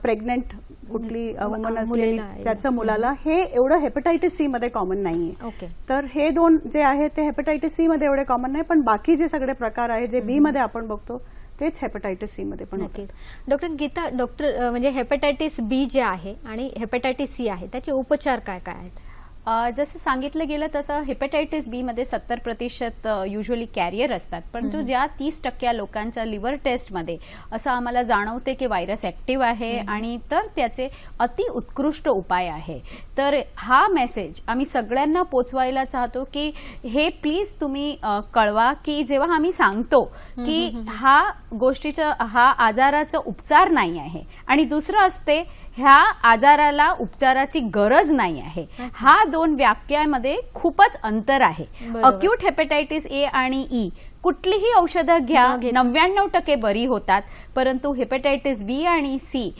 प्रेग्नंट कुठली वुमन असलेली त्याचं मुलाला, हे एवढं हेपेटायटिस सी मध्ये कॉमन नाहीये. तर हे दोन जे आहेत ते हेपेटायटिस सी मध्ये एवढे कॉमन नाही, पण बाकी जे सगळे प्रकार आहेत जे बी मध्ये आपण बघतो तेच हेपेटायटिस सी मध्ये पण होते. डॉक्टर गीता, डॉक्टर म्हणजे हेपेटायटिस बी जे आहे आणि हेपेटायटिस सी आहे त्याचे उपचार काय काय आहेत? जसं सांगितलं गेलं तसं हेपेटायटिस बी मध्ये 70% युजली कॅरियर असतात, परंतु ज्या 30% लोकांच्या लिव्हर टेस्टमध्ये असं आम्हाला जाणवते की व्हायरस ऍक्टिव्ह आहे आणि तर त्याचे अति उत्कृष्ट उपाय आहे. तर हा मेसेज आम्ही सगळ्यांना पोचवायला चाहतो की हे प्लीज तुम्ही कळवा की जेव्हा आम्ही सांगतो की हा गोष्टीचा, हा आजाराचा उपचार नाही आहे आणि दुसरं असते ह्या आजाराला उपचाराची गरज नाही आहे, हा दोन व्याख्यामध्ये खूपच अंतर आहे. अक्यूट हेपेटायटिस ए आणि ई कुठलीही औषधं घ्या 99% बरी होतात, परंतु हेपेटायटिस बी आणि सी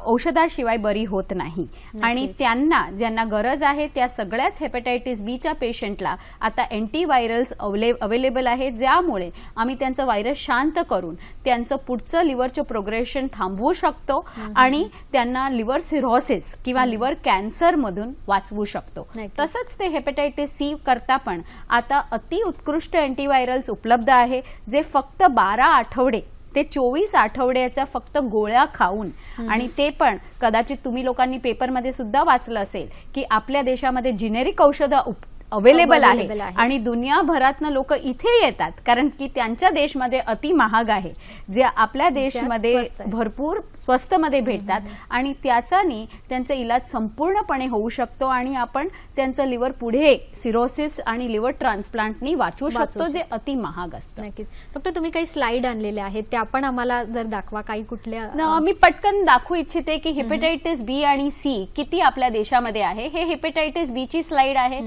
औषधाशिवाय बरी होत नाही. आणि त्यांना ज्यांना गरज आहे त्या सगळ्याच हेपेटायटिस बीच्या पेशंटला आता अँटीव्हायरल्स अवेलेबल आहेत, ज्यामुळे आम्ही त्यांचं व्हायरस शांत करून त्यांचं पुढचं लिव्हरचं प्रोग्रेशन थांबवू शकतो आणि त्यांना लिव्हर सिरोसिस किंवा लिव्हर कॅन्सर मधून वाचवू शकतो. तसंच ते हेपेटायटिस सी करता पण आता अति उत्कृष्ट अँटीव्हायरल्स उपलब्ध आहे, जे फक्त 12 आठवडे ते 24 आठवड्याच्या फक्त गोळ्या खाऊन, आणि ते पण कदाचित तुम्ही लोकांनी पेपरमध्ये सुद्धा वाचलं असेल की आपल्या देशामध्ये जेनेरिक औषधं अवेलेबल आहे आणि दुनियाभरातनं लोक इथे येतात कारण की त्यांच्या देशमध्ये अति महाग आहे, जे आपल्या देशमध्ये भरपूर स्वस्त मध्ये भेटतात आणि त्याचानी त्यांचा इलाज संपूर्णपणे होऊ शकतो आणि आपण त्यांचं लिव्हर पुढे सिरोसिस आणि लिव्हर ट्रान्सप्लांटनी वाचवू शकतो, जे अति महाग असतं. नक्कीच. डॉक्टर, तुम्ही काही स्लाइड आणलेले आहेत त्या आपण आम्हाला जर दाखवा, काही कुठल्या मी पटकन दाखवू इच्छिते की हेपेटायटिस बी आणि सी किती आपल्या देशामध्ये आहे. हे हेपेटायटिस बी ची स्लाइड आहे.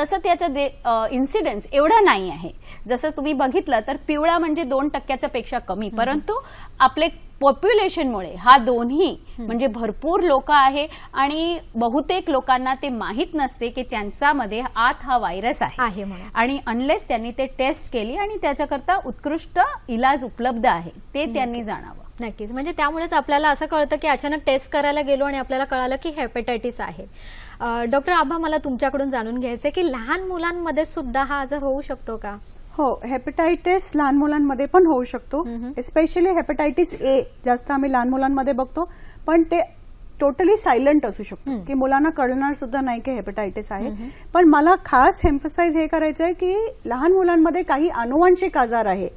तसं त्याचं इन्सिडेन्स एवढं नाही आहे. जसं तुम्ही बघितलं तर पिवळा म्हणजे 2% पेक्षा कमी, परंतु आपले पॉप्युलेशनमुळे हा दोन्ही म्हणजे भरपूर लोक आहे आणि बहुतेक लोकांना ते माहीत नसते की त्यांच्यामध्ये आत हा व्हायरस आहे आणि अनलेस त्यांनी ते टेस्ट केली आणि त्याच्याकरता उत्कृष्ट इलाज उपलब्ध आहे ते त्यांनी जाणावं. नक्कीच. म्हणजे त्यामुळेच आपल्याला असं कळतं की अचानक टेस्ट करायला गेलो आणि आपल्याला कळालं की हेपेटायटिस आहे. डॉक्टर आभा, मला तुमच्याकडून जाणून घ्यायचंय की लहान मुलांमध्ये सुद्धा हा आजार होऊ शकतो का? हो, हेपेटायटिस लहान मुलांमध्ये पण होऊ शकतो. स्पेशली हेपेटायटिस ए जास्त आम्ही लहान मुलांमध्ये बघतो, पण ते टोटली सायलंट असू शकतो की मुलांना कळणार सुद्धा नाही की हेपेटायटिस आहे. पण मला खास एम्फसाइज हे करायचं आहे की लहान मुलांमध्ये काही अनुवांशिक आजार आहे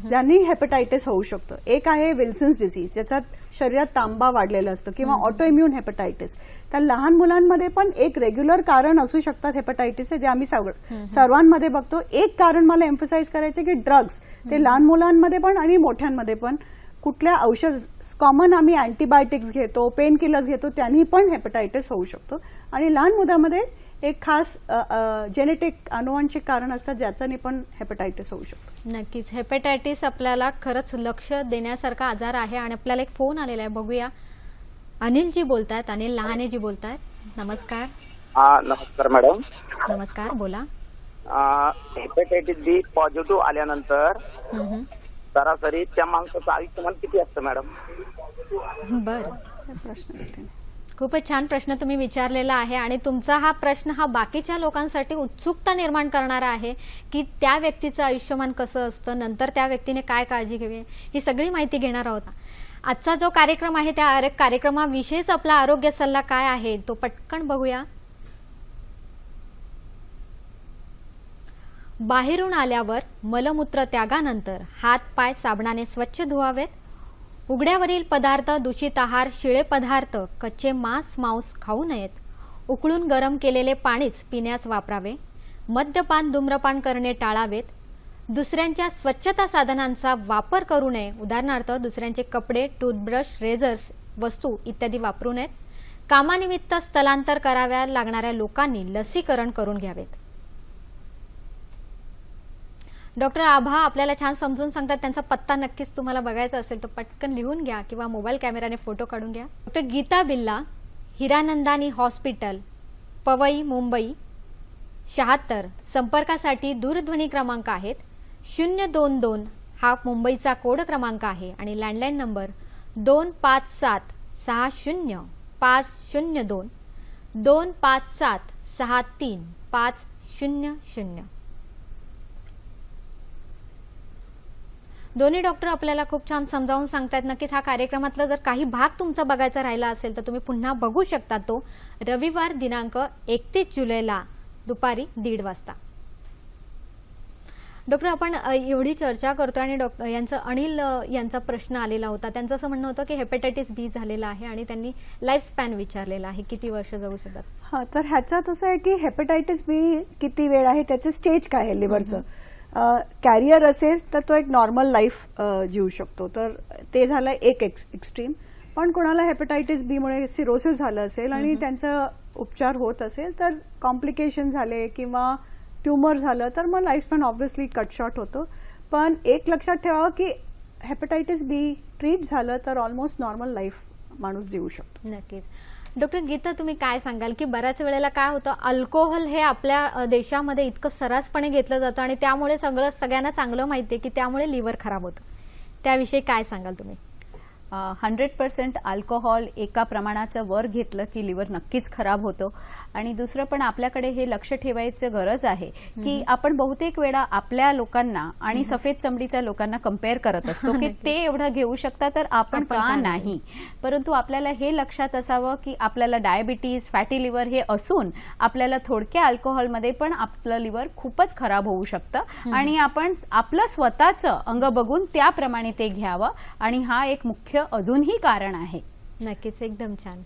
ज्यांनी हेपेटायटिस होऊ शकतं. एक आहे विल्सन्स डिसीज, ज्याच्यात शरीरात तांबा वाढलेला असतो, किंवा ऑटो इम्युन हेपेटायटिस. तर लहान मुलांमध्ये पण एक रेग्युलर कारण असू शकतात हेपेटायटिस, जे आम्ही सर्वांमध्ये बघतो. एक कारण मला एम्फसाइज करायचं की ड्रग्स, ते लहान मुलांमध्ये पण आणि मोठ्यांमध्ये पण कुठल्या औषध कॉमन आम्ही अँटीबायोटिक्स घेतो, पेन किलर्स घेतो, त्यांनी पण हेपेटायटिस होऊ शकतो. आणि लहान मुलांमध्ये एक खास जेनेटिक अनुवांशिक कारण असतात ज्याच्याने पण हेपेटायटिस होऊ शकतो. नक्कीच. हेपेटायटिस आपल्याला खरंच लक्ष देण्यासारखा आजार आहे आणि आपल्याला एक फोन आलेला आहे, बघूया. अनिलजी बोलतायत, अनिल लहानेजी बोलतायत. नमस्कार. नमस्कार मॅडम. नमस्कार, बोला. हेपेटायटिस बी पॉझिटिव्ह आल्यानंतर सरासरी त्या माणसाचं आयुष्यमान किती असतं मॅडम? बरं, खूपच छान प्रश्न तुम्ही विचारलेला आहे आणि तुमचा हा प्रश्न हा बाकीच्या लोकांसाठी उत्सुकता निर्माण करणारा आहे की त्या व्यक्तीचं आयुष्यमान कसं असतं, नंतर त्या व्यक्तीने काय काळजी घ्यावी, ही सगळी माहिती घेणार आहोत. आजचा जो कार्यक्रम आहे त्या कार्यक्रमाविषयीच आपला आरोग्य सल्ला काय आहे तो पटकन बघूया. बाहेरून आल्यावर मलमूत्र त्यागानंतर हात पाय साबणाने स्वच्छ धुवावेत. उघड्यावरील पदार्थ, दूषित आहार, शिळे पदार्थ, कच्चे मांस खाऊ नयेत. उकळून गरम केलेले पाणीच पिण्यास वापरावे. मद्यपान, धूम्रपान करणे टाळावेत. दुसऱ्यांच्या स्वच्छता साधनांचा वापर करू नये. उदाहरणार्थ दुसऱ्यांचे कपडे, टूथब्रश, रेझर्स वस्तू इत्यादी वापरू नयेत. कामानिमित्त स्थलांतर कराव्या लागणाऱ्या लोकांनी लसीकरण करून घ्यावेत. डॉक्टर आभा आपल्याला छान समजून सांगतात, त्यांचा पत्ता नक्कीच तुम्हाला बघायचा असेल तर पटकन लिहून घ्या किंवा मोबाईल कॅमेराने फोटो काढून घ्या. डॉक्टर गीता बिल्ला, हिरानंदानी हॉस्पिटल, पवई, मुंबई 76. संपर्कासाठी दूरध्वनी क्रमांक आहेत 022 हा मुंबईचा कोड क्रमांक आहे आणि लँडलाईन नंबर 257 60 502 257 63 500. दोन्ही डॉक्टर आपल्याला खूप छान समजावून सांगतात. नक्कीच हा कार्यक्रमातला जर काही भाग तुमचा बघायचा राहिला असेल तर तुम्ही पुन्हा बघू शकता. तो रविवार दिनांक 31 जुलैला दुपारी 1:30 वाजता. डॉक्टर, आपण एवढी चर्चा करतो आणि डॉक्टर यांचं अनिल यांचा प्रश्न आलेला होता. त्यांचं असं म्हणणं होतं की हेपेटायटिस बी झालेला आहे आणि त्यांनी लाईफ स्पॅन विचारलेला आहे, किती वर्ष जगू शकतात. हा, तर ह्याच्यात असं आहे की हेपेटायटिस बी किती वेळ आहे, त्याचं स्टेज काय आहे लिव्हरचं. कॅरियर असेल तर तो एक नॉर्मल लाईफ जीवू शकतो, तर ते झालं एक एक्स्ट्रीम. पण कोणाला हेपेटायटिस बी मुळे सिरोसिस झालं असेल आणि त्यांचा उपचार होत असेल तर कॉम्प्लिकेशन झाले किंवा ट्युमर झालं तर मग life span obviously cut short होतो. पण एक लक्षात ठेवावं की हेपेटायटिस बी ट्रीट झालं तर ऑलमोस्ट नॉर्मल लाईफ माणूस जीवू शकतो. नक्कीच. डॉक्टर गीता, तुम्ही काय सांगाल की बऱ्याच वेळेला काय होतं, अल्कोहोल हे आपल्या देशामध्ये इतकं सर्रासपणे घेतलं जातं आणि त्यामुळे सगळ्यांना चांगलं माहिती आहे की त्यामुळे लिव्हर खराब होतं, त्याविषयी काय सांगाल तुम्ही? 100% अल्कोहोल एका प्रमाणाचं वर घेतलं की लिव्हर नक्कीच खराब होतो. आणि दुसरं पण आपल्याकडे हे लक्ष ठेवायचं गरज आहे की आपण बहुतेक वेळा आपल्या लोकांना आणि सफेद चमडीच्या लोकांना कम्पेअर करत असतो की ते एवढं घेऊ शकतात तर आपण का नाही. परंतु आपल्याला हे लक्षात असावं की आपल्याला डायबिटीज, फॅटी लिव्हर हे असून आपल्याला थोडक्या अल्कोहोलमध्ये पण आपलं लिव्हर खूपच खराब होऊ शकतं आणि आपण आपलं स्वतःचं अंग बघून त्याप्रमाणे ते घ्यावं. आणि हा एक मुख्य अजूनही कारण आहे. नक्कीच, एकदम छान.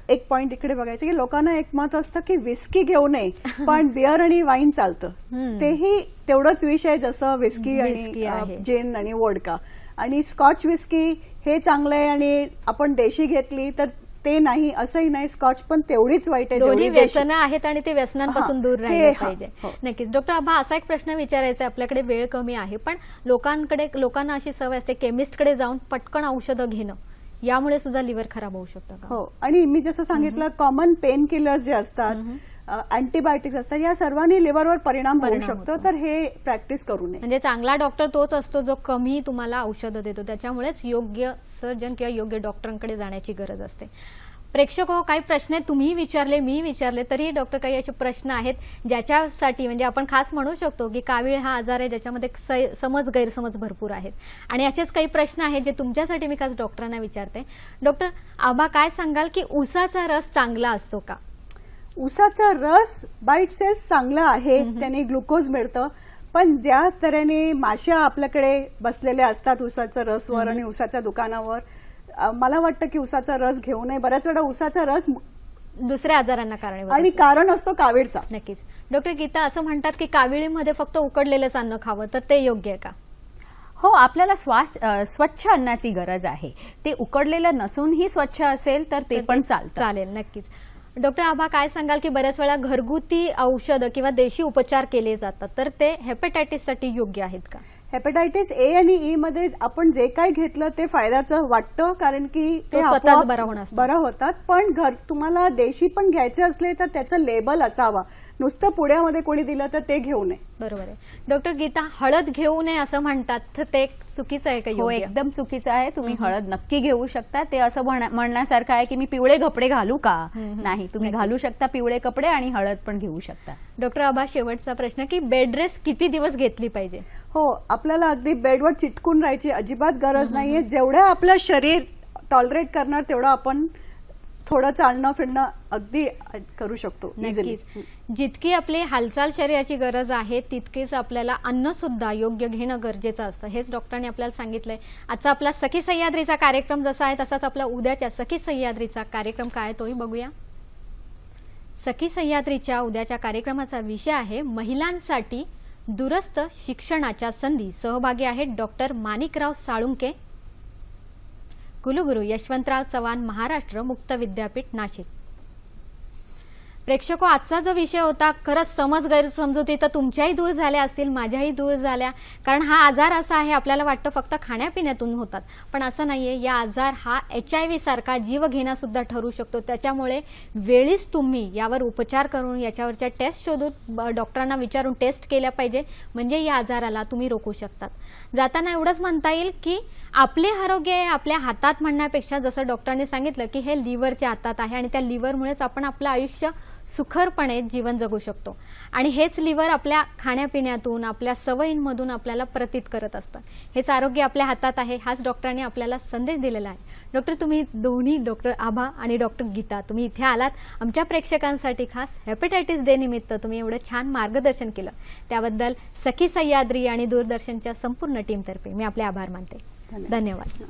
एक पॉइंट इकडे बघायचं की लोकांना एक मत असतं की विस्की घेऊ नये पण बिअर आणि वाईन चालतं. तेही तेवढंच विष आहे जसं विस्की आणि जिन आणि वोडका. आणि स्कॉच विस्की हे चांगलं आहे आणि आपण देशी घेतली तर ते नाही असंही नाही, स्कॉच पण तेवढीच वाईट आहे दोन्ही जेवढी देशी. व्यसनं आहेत आणि ते व्यसनांपासून हा, दूर हे राहिलं हा, पाहिजे. हो. नक्कीच. डॉक्टर आभा, असा एक प्रश्न विचारायचा आहे, आपल्याकडे वेळ कमी आहे, पण लोकांना अशी सवय असते केमिस्टकडे जाऊन पटकन औषधं घेणं, यामुळे सुद्धा लिव्हर खराब होऊ शकतं का? हो, आणि मी जसं सांगितलं कॉमन पेन किलर्स जे असतात, अँटीबायोटिक्स असतात, या सर्वांनी लिव्हरवर परिणाम होऊ शकतो. तर हे प्रॅक्टिस करू नये. म्हणजे चांगला डॉक्टर तोच असतो जो कमी तुम्हाला औषधं देतो, त्याच्यामुळेच योग्य सर्जन किंवा योग्य डॉक्टरांकडे जाण्याची गरज असते. प्रेक्षक हो, काही प्रश्न आहेत, तुम्ही विचारले, मी विचारले, तरी डॉक्टर काही असे प्रश्न आहेत ज्याच्यासाठी म्हणजे आपण खास म्हणू शकतो की कावीळ हा आजार आहे ज्याच्यामध्ये समज गैरसमज भरपूर आहेत, आणि असेच काही प्रश्न आहेत जे तुमच्यासाठी मी खास डॉक्टरांना विचारते. डॉक्टर आभा, काय सांगाल की ऊसाचा रस चांगला असतो का? ऊसाचा रस बाईट सेल्फ चांगला आहे, त्याने ग्लुकोज मिळतं, पण ज्या तऱ्हेने माश्या आपल्याकडे बसलेल्या असतात ऊसाच्या रसवर आणि ऊसाच्या दुकानावर, मला वाटतं की ऊसाचा रस घेऊ नये. बऱ्याच वेळा ऊसाचा रस दुसऱ्या आजारांना कारणीभूत आणि असतो. कारण असतो कावीळचा. नक्कीच. डॉक्टर गीता, असं म्हणतात की काविळीमध्ये फक्त उकडलेलंच अन्न खावं, तर ते योग्य आहे का? हो, आपल्याला स्वच्छ अन्नाची गरज आहे. ते उकडलेलं नसूनही स्वच्छ असेल तर ते पण चालतं. चालेल, नक्कीच. डॉक्टर आभा, काय सांगाल की बऱ्याच वेळा घरगुती औषधं किंवा देशी उपचार केले जातात, तर ते हेपेटायटिससाठी योग्य आहेत का? हेपेटायटिस ए आणि ई मध्ये आपण जे काही घेतलं ते फायद्याचं वाटतं, कारण की ते स्वतःच आपोआप बरा होणार असतो. बरं होतात. पण तुम्हाला देशी पण घ्यायचे असले तर त्याचं लेबल असावा. नुसतं पुण्यामध्ये कोणी दिलं तर ते घेऊ नये. बरोबर आहे. डॉक्टर गीता, हळद घेऊ नये असं म्हणतात, तर ते चुकीचं आहे का? हो, योग्य? एकदम चुकीचं आहे. तुम्ही हळद नक्की घेऊ शकता. ते असं म्हणण्यासारखं आहे की मी पिवळे कपडे घालू का? नाही, तुम्ही घालू शकता पिवळे कपडे आणि हळद पण घेऊ शकता. डॉक्टर आभा, शेवटचा प्रश्न की बेड रेस्ट किती दिवस घेतली पाहिजे? हो, आपल्याला अगदी बेडवर चिटकून राहायची अजिबात गरज नाहीये. जेवढं आपलं शरीर टॉलरेट करणार तेवढं आपण थोडं चालणं फिरणं अगदी करू शकतो इझिली. जितकी आपली हालचाल शरीराची गरज आहे तितकीच आपल्याला अन्न सुद्धा योग्य घेणं गरजेचं असतं, हेच डॉक्टरांनी आपल्याला सांगितलंय. आजचा आपला सखी सह्याद्रीचा कार्यक्रम जसा आहे तसाच आपला उद्याच्या सखी सह्याद्रीचा कार्यक्रम काय तोही बघूया. सखी सह्याद्रीच्या उद्याच्या कार्यक्रमाचा विषय आहे महिलांसाठी दूरस्थ शिक्षणाच्या संधी. सहभागी आहेत डॉक्टर माणिकराव साळुंके, कुलगुरू यशवंतराव चव्हाण महाराष्ट्र मुक्त विद्यापीठ नाशिक. प्रेक्षको, आजचा जो विषय होता, खरंच समज गैरसमजुती तर तुमच्याही दूर झाल्या असतील, माझ्याही दूर झाल्या, कारण हा आजार असा आहे आपल्याला वाटतं फक्त खाण्यापिण्यातून होतात, पण असं नाहीये. या आजार हा HIV सारखा जीवघेणा सुद्धा ठरू शकतो. त्याच्यामुळे वेळीच तुम्ही यावर उपचार करून याच्यावरच्या टेस्ट शोधून डॉक्टरांना विचारून टेस्ट केल्या पाहिजे, म्हणजे या आजाराला तुम्ही रोखू शकतात. जाताना एवढंच म्हणता येईल की आपले आरोग्य हे आपल्या हातात म्हणण्यापेक्षा जसं डॉक्टरांनी सांगितलं की हे लिव्हरच्या हातात आहे आणि त्या लिव्हरमुळेच आपण आपलं आयुष्य सुखरपणे जीवन जगू शकतो, आणि हेच लिव्हर आपल्या खाण्यापिण्यातून आपल्या सवयींमधून आपल्याला प्रतीत करत असतं. हेच आरोग्य आपल्या हातात आहे, हाच डॉक्टरांनी आपल्याला संदेश दिलेला आहे. डॉक्टर, तुम्ही दोन्ही डॉक्टर आभा आणि डॉक्टर गीता तुम्ही इथे आलात आमच्या प्रेक्षकांसाठी खास हेपेटायटिस डे निमित्त तुम्ही एवढं छान मार्गदर्शन केलं, त्याबद्दल सखी सह्याद्री आणि दूरदर्शनच्या संपूर्ण टीमतर्फे मी आपले आभार मानते. धन्यवाद.